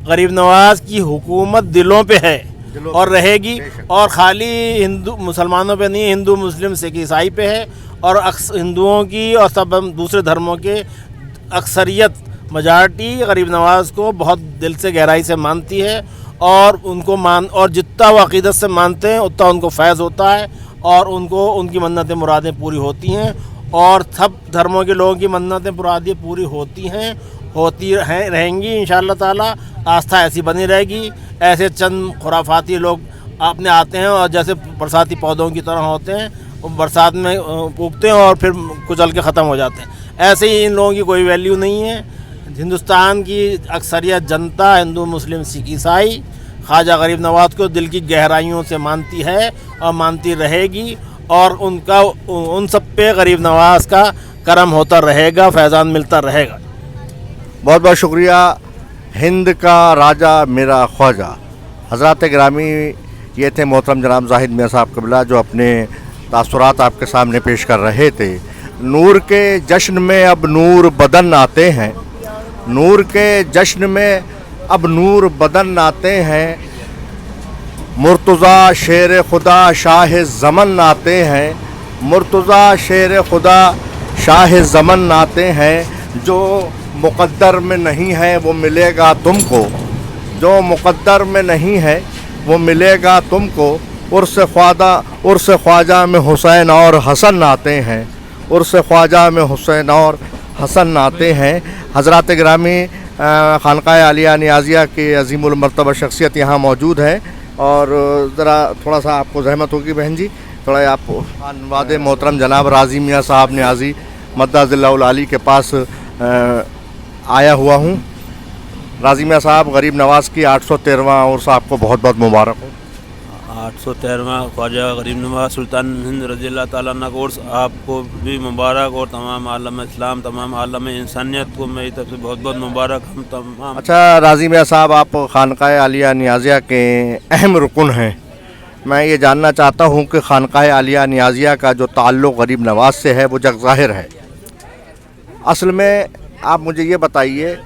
गरीब नवाज की हुकूमत दिलों पे है और रहेगी, और खाली हिंदू मुसलमानों पे नहीं, हिंदू मुस्लिम सिख ईसाई पे है, और हिंदुओं की और सब दूसरे धर्मों के अक्सरियत मेजॉरिटी गरीब नवाज को बहुत दिल से गहराई से मानती है, और उनको और जितना वो अक़ीदत से मानते हैं उतना उनको फैज़ होता है, और उनको उनकी मन्नतें मुरादें पूरी होती हैं, और सब धर्मों के लोगों की मन्नतें मुरादें पूरी होती हैं रहेंगी इंशाअल्लाह ताला। आस्था ऐसी बनी रहेगी। ऐसे चंद खुराफाती लोग अपने आते हैं और जैसे बरसाती पौधों की तरह होते हैं, वो बरसात में उगते हैं और फिर कुचल के ख़त्म हो जाते हैं। ऐसे ही इन लोगों की कोई वैल्यू नहीं है। हिंदुस्तान की अक्सरियत जनता, हिंदू मुस्लिम सिख ईसाई, ख्वाजा गरीब नवाज को दिल की गहराइयों से मानती है और मानती रहेगी, और उन सब पे गरीब नवाज का करम होता रहेगा, फैज़ान मिलता रहेगा। बहुत बहुत शुक्रिया। हिंद का राजा मेरा ख्वाजा हज़रात ग्रामी, ये थे मोहतरम जनाब जाहिद मियाँ साहब क़िबला, जो अपने तासुरात आपके सामने पेश कर रहे थे। नूर के जश्न में अब नूर बदन आते हैं, नूर के जश्न में अब नूर बदन आते हैं, मुर्तज़ा शेर खुदा शाह ज़मन आते हैं, मुर्तज़ा शेर खुदा शाह ज़मन आते हैं। जो मुक़द्दर में नहीं है वो मिलेगा तुमको, जो मुक़द्दर में नहीं है वो मिलेगा तुमको। उर्स ख्वाजा में हुसैन और हसन आते हैं, उर्स ख्वाजा में हुसैन और हसन आते हैं। हज़रात ग्रामी, खानक़ाह आलिया नियाज़िया के अज़ीमुल मर्तबा शख्सियत यहाँ मौजूद है, और ज़रा थोड़ा सा आपको ज़हमत होगी बहन जी, थोड़ा आप वादे मोहतरम जनाब राज़ी मियाँ साहब नियाज़ी मद्दाज़िल्लाहुल आली के पास आया हुआ हूँ। राज़ी मियाँ साहब, गरीब नवाज़ की 813वां उर्स आपको बहुत बहुत मुबारक हो। 813वां ख्वाजा गरीब नवाज सुल्तान हिंद रज़ियल्लाहु ताला अन्हु का उर्स आपको भी मुबारक, और तमाम आलम इस्लाम, तमाम आलम इंसानियत को मेरी तरफ से बहुत बहुत मुबारक। हम तमाम। अच्छा राज़ी मियाँ साहब, आप खानक़ाह आलिया नियाज़िया के अहम रुकन हैं। मैं ये जानना चाहता हूँ कि खानक़ाह आलिया नियाज़िया का जो ताल्लुक़ गरीब नवाज से है वो जग ज़ाहिर है। असल में आप मुझे ये बताइए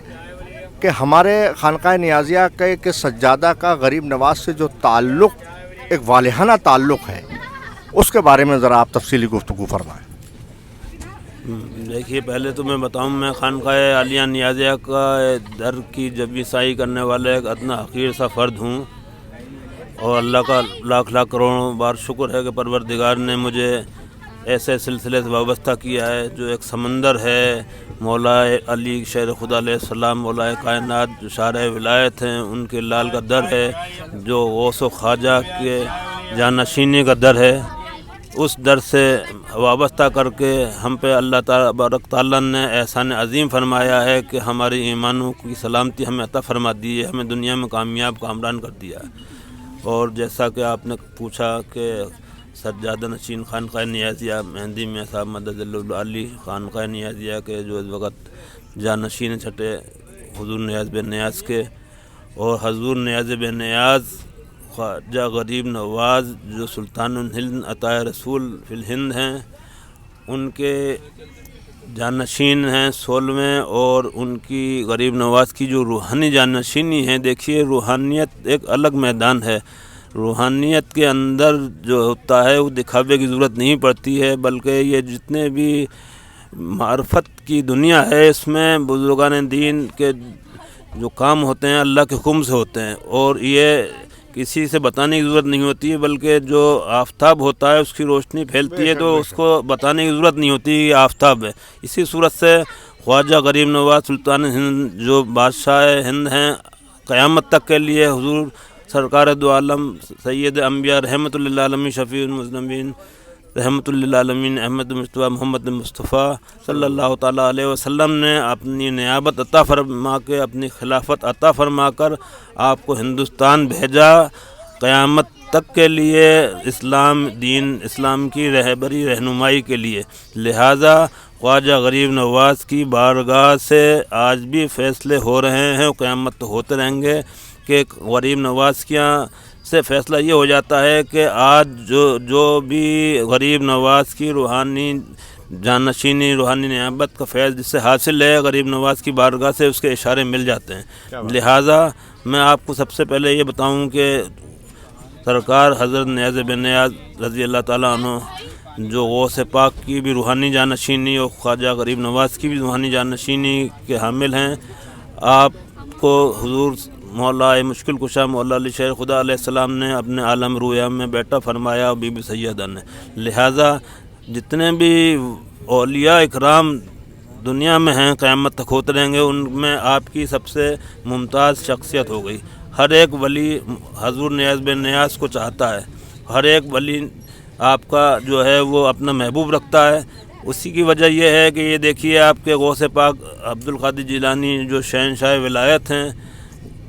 कि हमारे खानक़ाह नियाज़िया के सज्जादा का गरीब नवाज से जो ताल्लुक़, एक वालिहाना ताल्लुक़ है, उसके बारे में ज़रा आप तफसीली गुफ्तगू फरमाएँ। देखिए, पहले तो मैं बताऊं, मैं खानक़ाह आलिया नियाज़िया का दर की जबी साई करने वाला एक अदना हक़ीर सा फ़र्द हूँ, और अल्लाह का लाख लाख करोड़ों बार शुक्र है कि परवरदिगार ने मुझे ऐसे सिलसिले से वाबस्ता किया है जो एक समंदर है। मौला अली शेर खुदा अलैहिस्सलाम, मौला कायनात जो शार विलायत हैं, उनके लाल का दर है, जो गौस व ख्वाजा के जानशीनी का दर है। उस दर से वाबस्ता करके हम पे अल्लाह तबारक ताला ने एहसान अज़ीम फरमाया है कि हमारे ईमानों की सलामती हमें अता फरमा दी है, हमें दुनिया में कामयाब कामरान कर दिया है। और जैसा कि आपने पूछा कि सज्जादा नशीन खानक़ाह नियाज़िया मेहंदी मियाँ साहब मद्दज़िल्लाहुल आली खानक़ाह नियाज़िया के जो इस वक्त जानशीन छठे हुज़ूर नियाज़ बिन नियाज़ के, और हुज़ूर नियाज़ बिन नियाज़ ख्वाजा गरीब नवाज़ जो सुल्तानुल हिंद अताए रसूल फिल हिंद हैं, उनके जानशीन हैं 16वें, और उनकी गरीब नवाज़ की जो रूहानी जानशीनी है, देखिए रूहानियत एक अलग मैदान है। रूहानियत के अंदर जो होता है वो दिखावे की ज़रूरत नहीं पड़ती है, बल्कि ये जितने भी मार्फत की दुनिया है, इसमें बुज़ुर्गान दीन के जो काम होते हैं अल्लाह के हुक्म से होते हैं, और ये किसी से बताने की ज़रूरत नहीं होती है, बल्कि जो आफ़ताब होता है उसकी रोशनी फैलती है तो उसको बताने की ज़रूरत नहीं होती, आफ़ताब है। इसी सूरत से ख्वाजा गरीब नवाज़ सुल्तान हिंद जो बादशाह हिंद हैं, क़यामत तक के लिए हुज़ूर सरकार दो आलम सैयद अंबिया रहमतुल लिल आलमीन शफ़ीउल मुज़नबीन रहमतुल लिल आलमीन अहमद मुस्तफ़ा मोहम्मद मुस्तफ़ा सल्लल्लाहु ताला अलैहि वसल्लम ने अपनी नियाबत अता फरमा के, अपनी खिलाफत अता फरमा कर आपको हिंदुस्तान भेजा क़यामत तक के लिए, इस्लाम दीन इस्लाम की रहबरी रहनुमाई के लिए। लिहाजा ख्वाजा गरीब नवाज़ की बारगाह से आज भी फ़ैसले हो रहे हैं, क़यामत तो होते रहेंगे कि गरीब नवाज़ के यहाँ से फ़ैसला ये हो जाता है कि आज जो भी गरीब नवाज़ की रूहानी जानशीनी रूहानी नियामत का फैज़ जिससे हासिल है, गरीब नवाज की बारगाह से उसके इशारे मिल जाते हैं। लिहाजा मैं आपको सबसे पहले ये बताऊं कि सरकार हज़रत नियाज़ बिन नियाज़ रज़ी अल्लाह ताला अन्हु जो गौस पाक की भी रूहानी जानशीनी और ख्वाजा गरीब नवाज की भी रूहानी जानशीनी के हामिल हैं। आपको हुजूर मौला मुश्किल कुशा मौला अली शेर खुदा अलैहिस्सलाम ने अपने आलम रूया में बेटा फरमाया और बीबी सैयदा ने। लिहाजा जितने भी औलिया इकराम दुनिया में हैं क़यामत तक होते रहेंगे, उनमें आपकी सबसे मुमताज़ शख्सियत हो गई। हर एक वली हज़ूर नियाज़ बिन नियाज़ को चाहता है, हर एक वली आपका जो है वो अपना महबूब रखता है। उसी की वजह यह है कि ये देखिए आपके गौस पाक अब्दुल कादिर जिलानी जो शहनशाह विलायत हैं,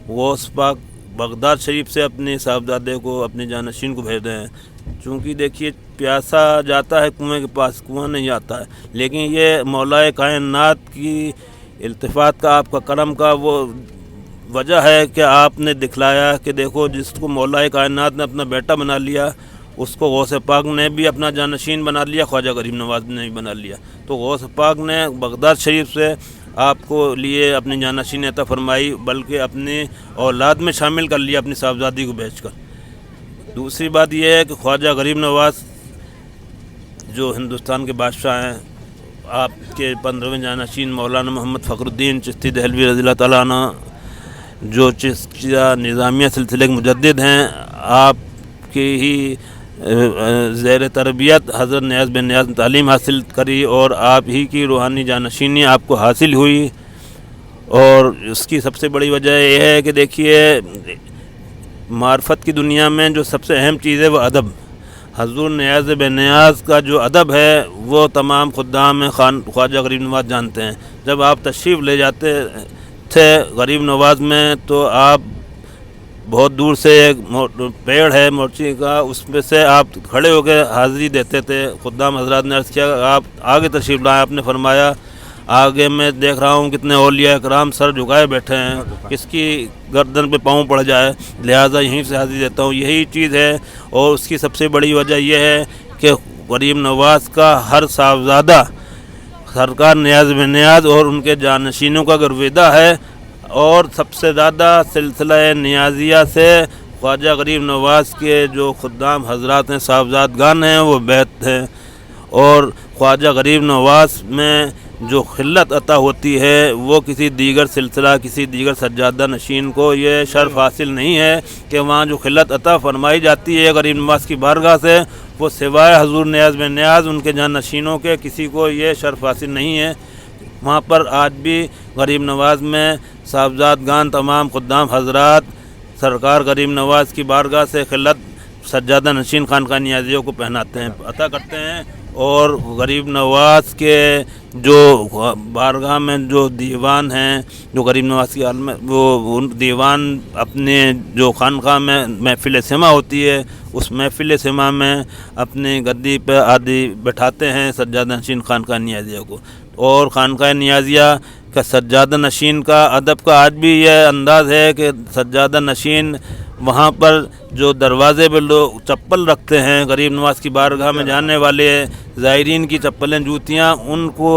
गौस पाक बगदाद शरीफ से अपने साहबजादे को अपने जानशीन को भेज रहे हैं। चूँकि देखिए प्यासा जाता है कुएं के पास, कुआं नहीं आता है, लेकिन ये मौलाए कायनात की इल्तिफ़ात का आपका करम का वो वजह है कि आपने दिखलाया कि देखो जिसको मौलाए कायनात ने अपना बेटा बना लिया, उसको गौस पाक ने भी अपना जानशीन बना लिया, ख्वाजा गरीब नवाज ने भी बना लिया। तो गौस पाक ने बगदाद शरीफ से आपको लिए अपनी जानशीन अता फरमाई, बल्कि अपनी औलाद में शामिल कर लिया अपनी साहबजादी को बेचकर। दूसरी बात यह है कि ख्वाजा गरीब नवाज जो हिंदुस्तान के बादशाह हैं, आपके 15वें जानशीन मौलाना मोहम्मद फ़खरुद्दीन चिश्ती दहलवी रज़ी अल्लाह ताला अन्हु जो चिश्तिया निज़ामिया सिलसिले के मुजद्दिद हैं, आपकी ही ज़ेर तरबियत हज़रत नियाज़ बिन नियाज़ ने तालीम हासिल करी और आप ही की रूहानी जानशीनी आपको हासिल हुई। और उसकी सबसे बड़ी वजह यह है कि देखिए मार्फत की दुनिया में जो सबसे अहम चीज़ है वो अदब। हज़ूर नियाज़ बिन नियाज़ का जो अदब है वो तमाम खुद्दाम ख्वाजा गरीब नवाज जानते हैं। जब आप तशरीफ़ ले जाते थे गरीब नवाज में, तो आप बहुत दूर से एक पेड़ है मोर्ची का, उसमें से आप खड़े होकर हाज़िरी देते थे। खुद्दाम हज़रात ने अर्ज़ किया आप आगे तशरीफ़ लाएँ। आपने फरमाया आगे मैं देख रहा हूँ कितने औलिया इकराम सर झुकाए बैठे हैं, किसकी गर्दन पे पाँव पड़ जाए, लिहाजा यहीं से हाज़िरी देता हूँ। यही चीज़ है। और उसकी सबसे बड़ी वजह यह है कि गरीब नवाज का हर साहबजादा सरकार नियाज़ बिन नियाज़ और उनके जानशीनों का गर्विदा है। और सबसे ज़्यादा सिलसिला नियाज़िया से ख्वाजा गरीब नवाज के जो खुद्दाम हज़रात हैं, साहबजादगान हैं, वो बैत हैं। और ख्वाजा गरीब नवाज में जो खिल्लत अता होती है वो किसी दीगर सिलसिला, किसी दीगर सज्जादा नशीन को ये शर्फ हासिल नहीं है कि वहाँ जो खिल्लत अता फरमाई जाती है गरीब नवाज की बारगाह से, वो सिवाय हज़ूर नियाज़ बिन नियाज़ उनके जानशीनों के किसी को ये शर्फ हासिल नहीं है। वहाँ पर आज भी गरीब नवाज में साहबजादगान तमाम खुद्दाम हज़रात सरकार गरीब नवाज की बारगाह से खिल्लत सज्जादा नशीन खानका नियाज़ियों को पहनाते हैं, अता करते हैं। और गरीब नवाज के जो बारगाह में जो दीवान हैं, जो गरीब नवाज की हाल में वो उन दीवान अपने जो खानका में महफिल सिमा होती है, उस महफिल सिमा में अपनी गद्दी पर आदि बैठाते हैं सज्जादा नशीन खानका नियाज़िया को। और खानका नियाज़िया का सज्जादा नशीन का अदब का आज भी यह अंदाज़ है कि सज्जादा नशीन वहाँ पर जो दरवाज़े पर लोग चप्पल रखते हैं, गरीब नवाज की बारगाह में जाने वाले ज़ायरीन की चप्पलें, जूतियाँ, उनको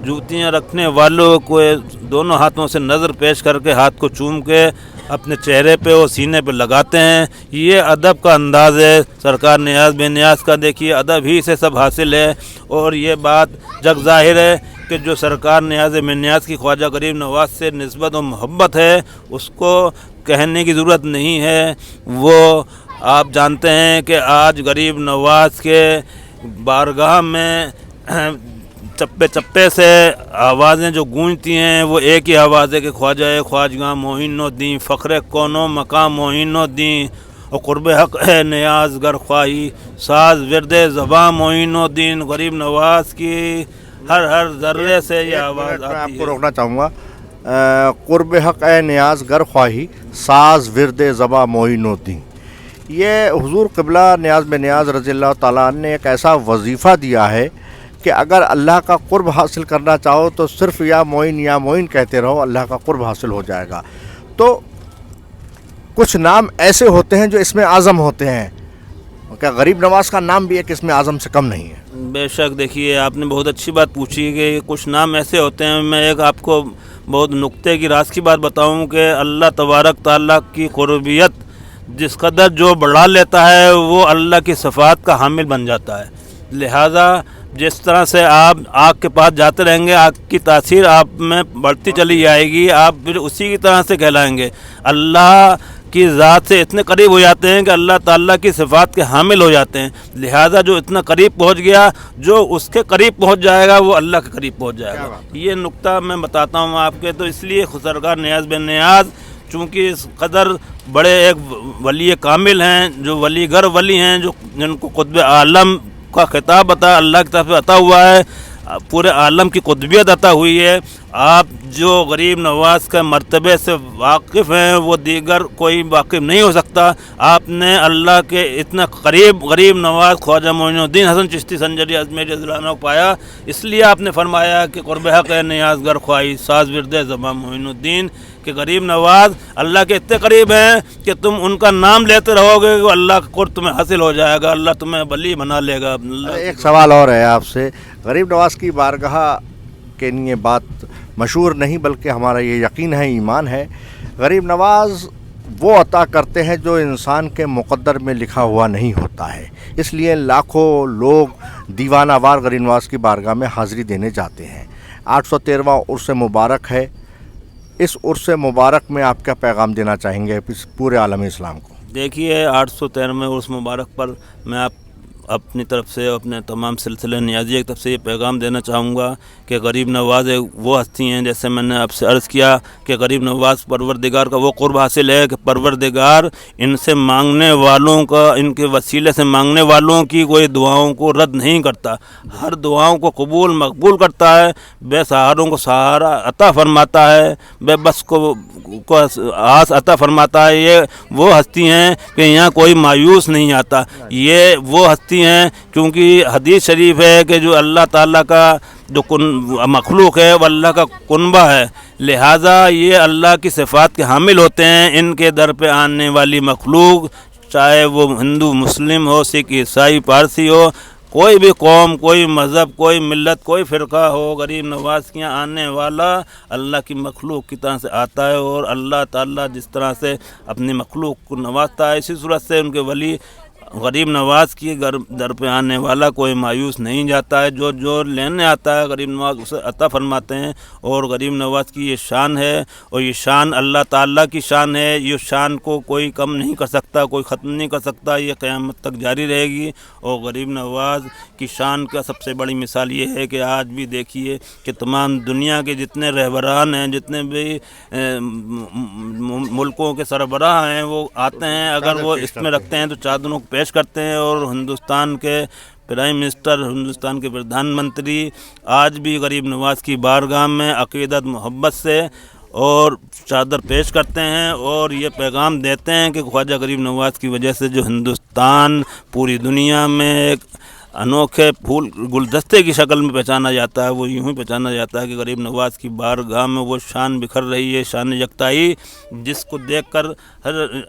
जूतियाँ रखने वालों को दोनों हाथों से नज़र पेश करके हाथ को चूम के अपने चेहरे पे और सीने पे लगाते हैं। ये अदब का अंदाज़ है सरकार नियाज़ बिन नियाज़ का। देखिए अदब ही से सब हासिल है। और ये बात जग ज़ाहिर है कि जो सरकार नियाज़ बिन नियाज़ की ख्वाजा गरीब नवाज से निस्बत और मोहब्बत है, उसको कहने की ज़रूरत नहीं है। वो आप जानते हैं कि आज गरीब नवाज के बारगाह में चप्पे चप्पे से आवाज़ें जो गूंजती हैं वो एक ही आवाज़ है कि ख्वाजा ख्वाजगा मोइनुद्दीन फ़ख्र कोनो मकाम मोइनुद्दीन और क़ुर्ब हक़ है नियाज़ गर ख्वाही साज विरद ज़बां मोइनुद्दीन। गरीब नवाज की हर ज़र्रे से ये आवाज़ आती है। आपको रोकना चाहूँगा, क़ुर्ब हक़ है नियाज़ गर ख्वाही साज विरद ज़बां मोइनुद्दीन। ये हुज़ूर क़िबला नियाज़ बिन नियाज़ रज़ी अल्लाह ताला अन्हु ने एक ऐसा वजीफ़ा दिया है कि अगर अल्लाह का क़ुर्ब हासिल करना चाहो तो सिर्फ़ या मोइन कहते रहो, अल्लाह का क़ुर्ब हासिल हो जाएगा। तो कुछ नाम ऐसे होते हैं जो इसमें आज़म होते हैं, क्या गरीब नवाज़ का नाम भी एक इसमें आज़म से कम नहीं है। بے شک دیکھیے آپ نے بہت اچھی بات پوچھی کہ کچھ نام ایسے ہوتے ہیں. میں ایک آپ کو بہت نقطے کی راز کی بات بتاؤں کہ اللہ تبارک تعالیٰ کی قربیت جس قدر جو بڑھا لیتا ہے وہ اللہ کی صفات کا حامل بن جاتا ہے. لہذا جس طرح سے آپ آگ کے پاس جاتے رہیں گے آگ کی تاثیر آپ میں بڑھتی چلی جائے گی, آپ پھر اسی کی طرح سے کہلائیں گے. اللہ کی ذات سے اتنے قریب ہو جاتے ہیں کہ اللہ تعالیٰ کی صفات کے حامل ہو جاتے ہیں. لہذا جو اتنا قریب پہنچ گیا, جو اس کے قریب پہنچ جائے گا وہ اللہ کے قریب پہنچ جائے گا. یہ نقطہ میں بتاتا ہوں آپ کے. تو اس لیے خسرگار نیاز بن نیاز چونکہ اس قدر بڑے ایک ولی کامل ہیں, جو ولی گر ولی ہیں, جو جن کو قطب عالم کا خطاب اللہ کی طرف سے عطا ہوا ہے, پورے عالم کی قطبیت عطا ہوئی ہے. آپ جو غریب نواز کے مرتبے سے واقف ہیں وہ دیگر کوئی واقف نہیں ہو سکتا. آپ نے اللہ کے اتنا قریب غریب نواز خواجہ معین الدین حسن چشتی سنجری اجمیری رضی اللہ عنہ کو پایا. اس لیے آپ نے فرمایا کہ قرب حق نیاز گر خواہی ساز ورد زبان معین الدین, کہ غریب نواز اللہ کے اتنے قریب ہیں کہ تم ان کا نام لیتے رہو گے کہ اللہ کا قرب تمہیں حاصل ہو جائے گا, اللہ تمہیں ولی بنا لے گا. ایک سوال اور ہے آپ سے. غریب نواز کی بارگاہ کے لیے بات مشہور نہیں بلکہ ہمارا یہ یقین ہے, ایمان ہے, غریب نواز وہ عطا کرتے ہیں جو انسان کے مقدر میں لکھا ہوا نہیں ہوتا ہے. اس لیے لاکھوں لوگ دیوانہ وار غریب نواز کی بارگاہ میں حاضری دینے جاتے ہیں. 813واں عرس مبارک ہے. اس عرس مبارک میں آپ کیا پیغام دینا چاہیں گے پورے عالم اسلام کو؟ دیکھیے 813ویں عرس مبارک پر میں آپ اپنی طرف سے اپنے تمام سلسلہ نیازیہ کی طرف سے یہ پیغام دینا چاہوں گا کہ غریب نواز وہ ہستی ہیں, جیسے میں نے آپ سے عرض کیا کہ غریب نواز پروردگار کا وہ قرب حاصل ہے کہ پروردگار ان سے مانگنے والوں کا, ان کے وسیلے سے مانگنے والوں کی کوئی دعاؤں کو رد نہیں کرتا, ہر دعاؤں کو قبول مقبول کرتا ہے. بے سہاروں کو سہارا عطا فرماتا ہے, بے بس کو آس عطا فرماتا ہے. یہ وہ ہستی ہیں کہ یہاں کوئی مایوس نہیں آتا. یہ وہ ہستی ہیں کیونکہ حدیث شریف ہے کہ جو اللہ تعالیٰ کا جو مخلوق ہے وہ اللہ کا کنبہ ہے. لہٰذا یہ اللہ کی صفات کے حامل ہوتے ہیں. ان کے در پہ آنے والی مخلوق چاہے وہ ہندو مسلم ہو, سکھ عیسائی پارسی ہو, کوئی بھی قوم, کوئی مذہب, کوئی ملت, کوئی فرقہ ہو, غریب نواز کے یہاں آنے والا اللہ کی مخلوق کی طرح سے آتا ہے. اور اللہ تعالیٰ جس طرح سے اپنی مخلوق کو نوازتا ہے اسی صورت سے ان کے ولی غریب نواز کی در پہ آنے والا کوئی مایوس نہیں جاتا ہے. جو لینے آتا ہے غریب نواز اسے عطا فرماتے ہیں. اور غریب نواز کی یہ شان ہے اور یہ شان اللہ تعالیٰ کی شان ہے. یہ شان کو کوئی کم نہیں کر سکتا, کوئی ختم نہیں کر سکتا, یہ قیامت تک جاری رہے گی. اور غریب نواز کی شان کا سب سے بڑی مثال یہ ہے کہ آج بھی دیکھیے کہ تمام دنیا کے جتنے رہبران ہیں, جتنے بھی ملکوں کے سربراہ ہیں, وہ آتے ہیں, اگر وہ اس میں رکھتے ہیں تو چادروں کو پیش کرتے ہیں. اور ہندوستان کے پرائم منسٹر, ہندوستان کے پردھان منتری آج بھی غریب نواز کی بارگاہ میں عقیدت محبت سے اور چادر پیش کرتے ہیں اور یہ پیغام دیتے ہیں کہ خواجہ غریب نواز کی وجہ سے جو ہندوستان پوری دنیا میں ایک انوکھے پھول گلدستے کی شکل میں پہچانا جاتا ہے, وہ یوں ہی پہچانا جاتا ہے کہ غریب نواز کی بارگاہ میں وہ شان بکھر رہی ہے, شان یکتائی, جس کو دیکھ کر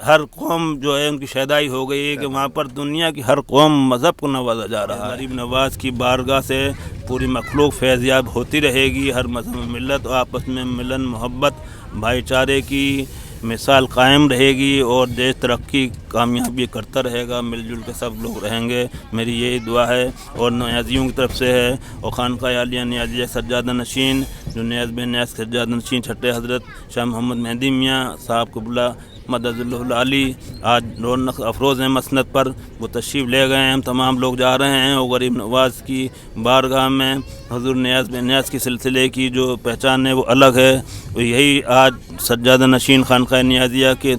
ہر قوم جو ہے ان کی شیدائی ہو گئی ہے کہ وہاں پر دنیا کی ہر قوم مذہب کو نوازا جا رہا ہے. غریب نواز کی بارگاہ سے پوری مخلوق فیض یاب ہوتی رہے گی. ہر مذہب ملت اور آپس میں ملن محبت بھائی چارے کی مثال قائم رہے گی اور دیش ترقی کامیابی کرتا رہے گا. مل جل کے سب لوگ رہیں گے, میری یہی دعا ہے. اور نیازیوں کی طرف سے ہے اور خانقاہ عالیہ نیازیہ سجادہ نشین جو نیاز بن نیاز سجادہ نشین چھٹے حضرت شاہ محمد مہدی میاں صاحب قبلہ مدد اللہ العالی آج رونق افروز ہیں مسند پر, وہ تشریف لے گئے ہیں. ہم تمام لوگ جا رہے ہیں اور غریب نواز کی بارگاہ میں حضور نیاز بن نیاز کی سلسلے کی جو پہچان ہے وہ الگ ہے. یہی آج سجادہ نشین خانقاہ نیازیہ کے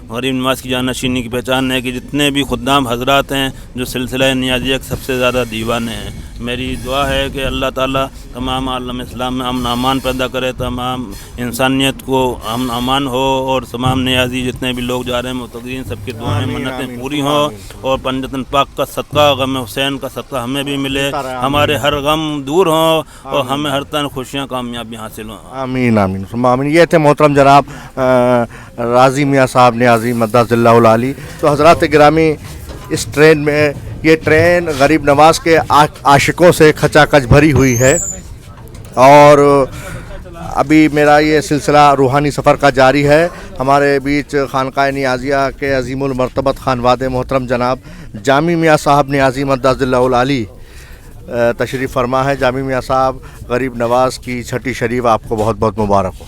غریب نواز کی جانشینی کی پہچان ہے کہ جتنے بھی خدام حضرات ہیں جو سلسلہ نیازیہ کے سب سے زیادہ دیوانے ہیں. میری دعا ہے کہ اللہ تعالیٰ تمام عالم اسلام میں امن امان پیدا کرے, تمام انسانیت کو امن امان ہو اور تمام نیازی جتنے بھی لوگ جا رہے ہیں متقین سب کی دعائیں منتیں پوری ہوں اور پنجتن پاک کا صدقہ غم حسین کا صدقہ ہمیں بھی ملے, ہمارے ہر غم دور ہوں اور ہمیں ہر طرح خوشیاں کامیابی حاصل ہوں. آمین آمین آمین. یہ تھے محترم جناب راضی میاں صاحب نیازی مدد اللہ العالی. تو حضرات گرامی, اس ٹرین میں ये ट्रेन गरीब नवाज के आशिकों से खचाखच भरी हुई है और अभी मेरा ये सिलसिला रूहानी सफ़र का जारी है। हमारे बीच खानकाह नियाज़िया के अज़ीमुल मर्तबत खानवाद मोहतरम जनाब जामी मियाँ साहब नियाज़ी मद्दाज़िल्लाहुल आली तशरीफ़ फरमा है। जामी मियाँ साहब, गरीब नवाज़ की छठी शरीफ आपको बहुत बहुत मुबारक हो।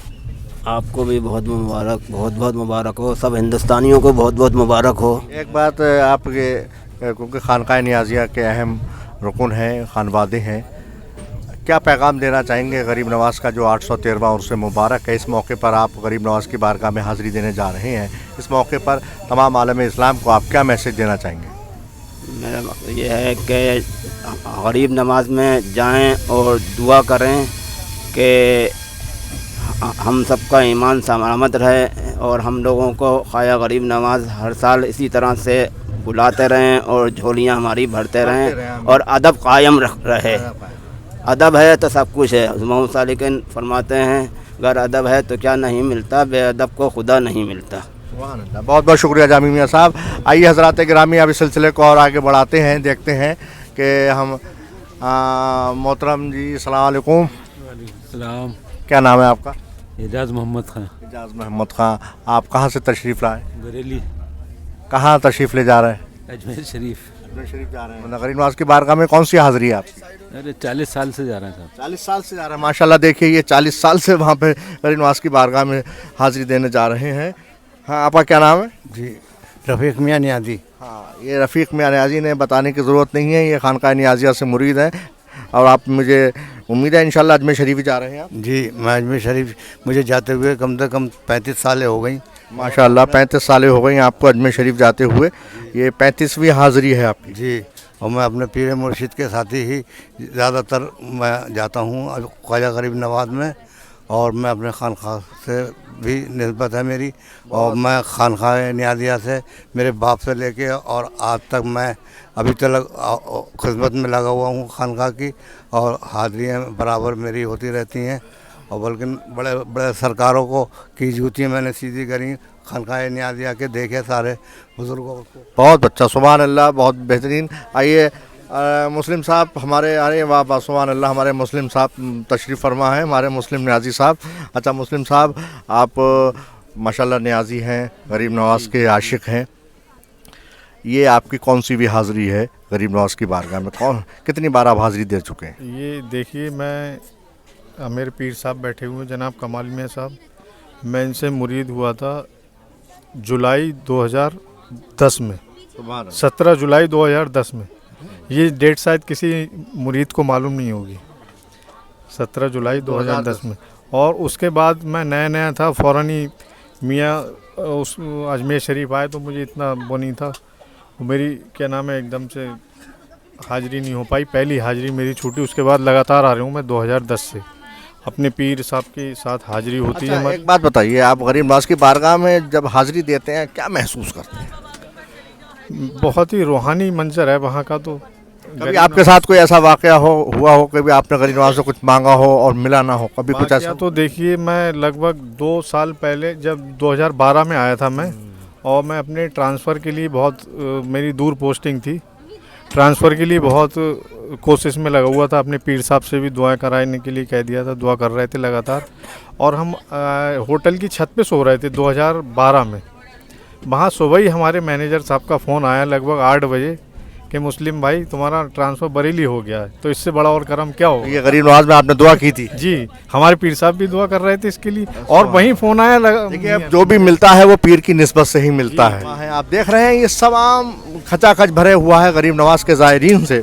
आपको भी बहुत मुबारक, बहुत बहुत मुबारक हो। सब हिंदुस्तानियों को बहुत बहुत मुबारक हो। एक बात आपके, क्योंकि खानकाह नियाज़िया के अहम रुकन हैं, खानवादे हैं, क्या पैगाम देना चाहेंगे गरीब नवाज़ का जो 813वां उर्स मुबारक है? इस मौके पर आप गरीब नवाज़ की बारगाह में हाज़िरी देने जा रहे हैं। इस मौके पर तमाम आलम इस्लाम को आप क्या मैसेज देना चाहेंगे? मेरा मकसद ये है कि गरीब नमाज में जाएं और दुआ करें कि हम सबका ईमान सलामत रहे और हम लोगों को ख्वाजा गरीब नवाज हर साल इसी तरह से बुलाते रहें और झोलियां हमारी भरते रहें और अदब कायम रहे। अदब है तो सब कुछ है। मोहम्मद सालिकिन फरमाते हैं अगर अदब है तो क्या नहीं मिलता, बेअदब को खुदा नहीं मिलता। बहुत बहुत शुक्रिया जामी मियाँ साहब। आइए हज़रात गिरामी, अब इस सिलसिले को और आगे बढ़ाते हैं, देखते हैं कि हम मोहतरम जी अस्सलाम वालेकुम। सलाम। क्या नाम है आपका? एजाज मोहम्मद खान। एजाज मोहम्मद खान, आप कहाँ से तशरीफ़ लाए? बरेली। कहाँ तशरीफ़ ले जा रहे हैं? अजमेर शरीफ। अजमेर शरीफ जा रहे हैं। गरीब नवाज़ की बारगाह में कौन सी हाज़िरी है आपकी? अरे 40 साल से जा रहे हैं साहब। 40 साल से जा रहे हैं, माशाल्लाह। देखिए ये 40 साल से वहाँ पे गरीब नवाज़ की बारगाह में हाज़िरी देने जा रहे हैं। हाँ, आपका क्या नाम है? जी, रफ़ीक मियाँ नियाज़ी। हाँ, ये रफ़ीक मियाँ नियाज़ी ने बताने की ज़रूरत नहीं है, ये खानकाह नियाज़िया से मुरीद हैं और आप, मुझे उम्मीद है इंशाल्लाह अजमेर शरीफ ही जा रहे हैं आप? जी, मैं अजमेर शरीफ मुझे जाते हुए कम से कम 35 सालें हो गई। माशाल्लाह 35 सालें हो गई आपको अजमेर शरीफ जाते हुए। ये 35वीं हाज़िरी है आपकी? जी, और मैं अपने पीर मुर्शिद के साथ ही ज़्यादातर मैं जाता हूँ ख्वाजा गरीब नवाज में, और मैं अपने खानखा से भी निस्बत है मेरी, और मैं खानखा नियाज़िया से मेरे बाप से लेके और आज तक मैं अभी तक खिदमत में लगा हुआ हूँ खानखा की, और हाज़िरियाँ बराबर मेरी होती रहती हैं। और बल्कि बड़े बड़े सरकारों को की जूतियाँ मैंने सीधी करी, खानकाह नियाज़िया के देखे सारे बुज़ुर्गों को। बहुत अच्छा, सुभान अल्लाह, बहुत बेहतरीन। आइए मुस्लिम साहब हमारे, अरे वाह वाह, सुभान अल्लाह, हमारे मुस्लिम साहब तशरीफ़ फरमा है, हमारे मुस्लिम नियाज़ी साहब। अच्छा मुस्लिम साहब, आप माशाल्लाह नियाज़ी हैं, गरीब नवाज़ के आशिक हैं। ये आपकी कौन सी भी हाज़िरी है गरीब नवाज़ की बारगाह में? कितनी बार आप हाज़िरी दे चुके हैं? ये देखिए, मैं मेरे पीर साहब बैठे हुए जनाब कमाल मियाँ साहब, मैं इनसे मुरीद हुआ था जुलाई 2010 में, 17 जुलाई 2010 में। ये डेट शायद किसी मुरीद को मालूम नहीं होगी, 17 जुलाई 2010 में। और उसके बाद मैं नया था, फ़ौरन ही मियाँ उस अजमेर शरीफ आए, तो मुझे इतना वो नहीं था, मेरी क्या नाम है एकदम से हाज़िरी नहीं हो पाई। पहली हाज़िरी मेरी छूटी, उसके बाद लगातार आ रहा हूँ मैं 2010 से, अपने पीर साहब के साथ हाज़िरी होती है। एक बात बताइए, आप गरीब नवाज़ की बारगाह में जब हाज़िरी देते हैं क्या महसूस करते हैं? बहुत ही रूहानी मंजर है वहाँ का। तो कभी आपके साथ कोई ऐसा वाक़या हुआ हो, कभी आपने गरीब नवाज़ से कुछ मांगा हो और मिला ना हो, कभी कुछ ऐसा? तो देखिए, मैं लगभग 2 साल पहले जब 2012 में आया था मैं, और मैं अपने ट्रांसफ़र के लिए बहुत, मेरी दूर पोस्टिंग थी, ट्रांसफ़र के लिए बहुत कोशिश में लगा हुआ था। अपने पीर साहब से भी दुआएं कराने के लिए कह दिया था, दुआ कर रहे थे लगातार। और हम होटल की छत पे सो रहे थे 2012 में। वहाँ सुबह ही हमारे मैनेजर साहब का फ़ोन आया लगभग 8 बजे कि मुस्लिम भाई तुम्हारा ट्रांसफ़र बरेली हो गया है। तो इससे बड़ा और करम क्या हो? ये गरीब नवाज़ में आपने दुआ की थी? जी, हमारे पीर साहब भी दुआ कर रहे थे इसके लिए, और वहीं फ़ोन आया। देखिए, अब जो भी मिलता है वो पीर की निस्बत से ही मिलता है। आप देख रहे हैं ये सब आम खचाखच भरे हुआ है गरीब नवाज़ के ज़ायरीन से।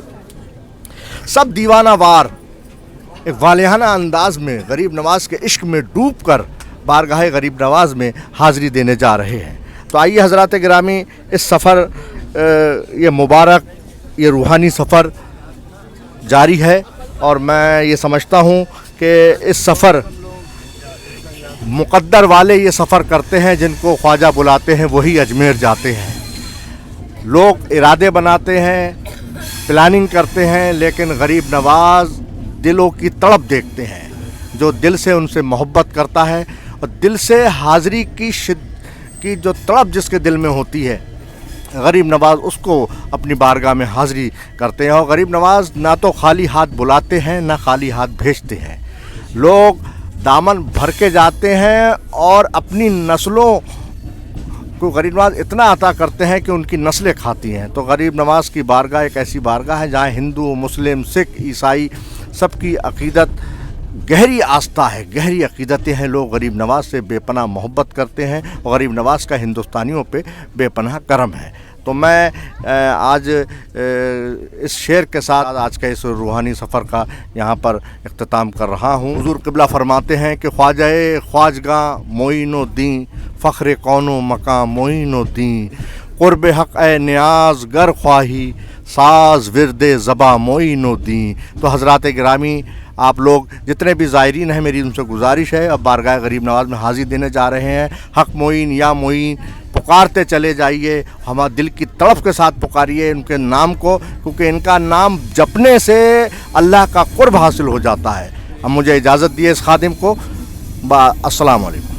सब दीवाना वार एक वालिहाना अंदाज में गरीब नवाज़ के इश्क में डूब कर बारगाह गरीब नवाज़ में हाज़िरी देने जा रहे हैं। तो आइए हज़रात गिरामी, इस सफ़र, ये मुबारक, ये रूहानी सफ़र जारी है, और मैं ये समझता हूँ कि इस सफ़र मुक़द्दर वाले ये सफ़र करते हैं, जिनको ख्वाजा बुलाते हैं वही अजमेर जाते हैं। लोग इरादे बनाते हैं, प्लानिंग करते हैं, लेकिन गरीब नवाज़ दिलों की तड़प देखते हैं। जो दिल से उनसे मोहब्बत करता है और दिल से हाज़िरी की जो तड़प जिसके दिल में होती है, गरीब नवाज उसको अपनी बारगाह में हाज़िरी करते हैं। और गरीब नवाज ना तो खाली हाथ बुलाते हैं ना खाली हाथ भेजते हैं, लोग दामन भर के जाते हैं और अपनी नस्लों को गरीब नवाज इतना अता करते हैं कि उनकी नस्लें खाती हैं। तो गरीब नवाज की बारगाह एक ऐसी बारगाह है जहाँ हिंदू, मुस्लिम, सिख, ईसाई सबकी अक़ीदत, गहरी आस्था है, गहरी अक़ीदतें हैं। लोग गरीब नवाज से बेपनाह मोहब्बत करते हैं और गरीब नवाज का हिंदुस्तानियों पे बेपनाह करम है। तो मैं आज इस शेर के साथ आज के इस रूहानी सफ़र का यहाँ पर इख्तिताम कर रहा हूँ। हुज़ूर क़िबला फरमाते हैं कि ख्वाजाए ख्वाजगा मोइनुद्दीन फ़ख्र कौनो मकाम मोइनुद्दीन क़ुर्ब हक़ ए नियाज़ गर ख्वाही साज विरदे ज़बा मोइनुद्दीन। तो हज़रात गिरामी, आप लोग जितने भी ज़ायरीन हैं, मेरी उनसे गुजारिश है, अब बारगाह गरीब नवाज में हाज़िर देने जा रहे हैं। हक़ मोइन या मोइन पुकारते चले जाइए, हमारे दिल की तड़प के साथ पुकारिए उनके नाम को, क्योंकि इनका नाम जपने से अल्लाह का क़ुर्ब हासिल हो जाता है। अब मुझे इजाज़त दिए इस खादिम को। अस्सलाम वालेकुम।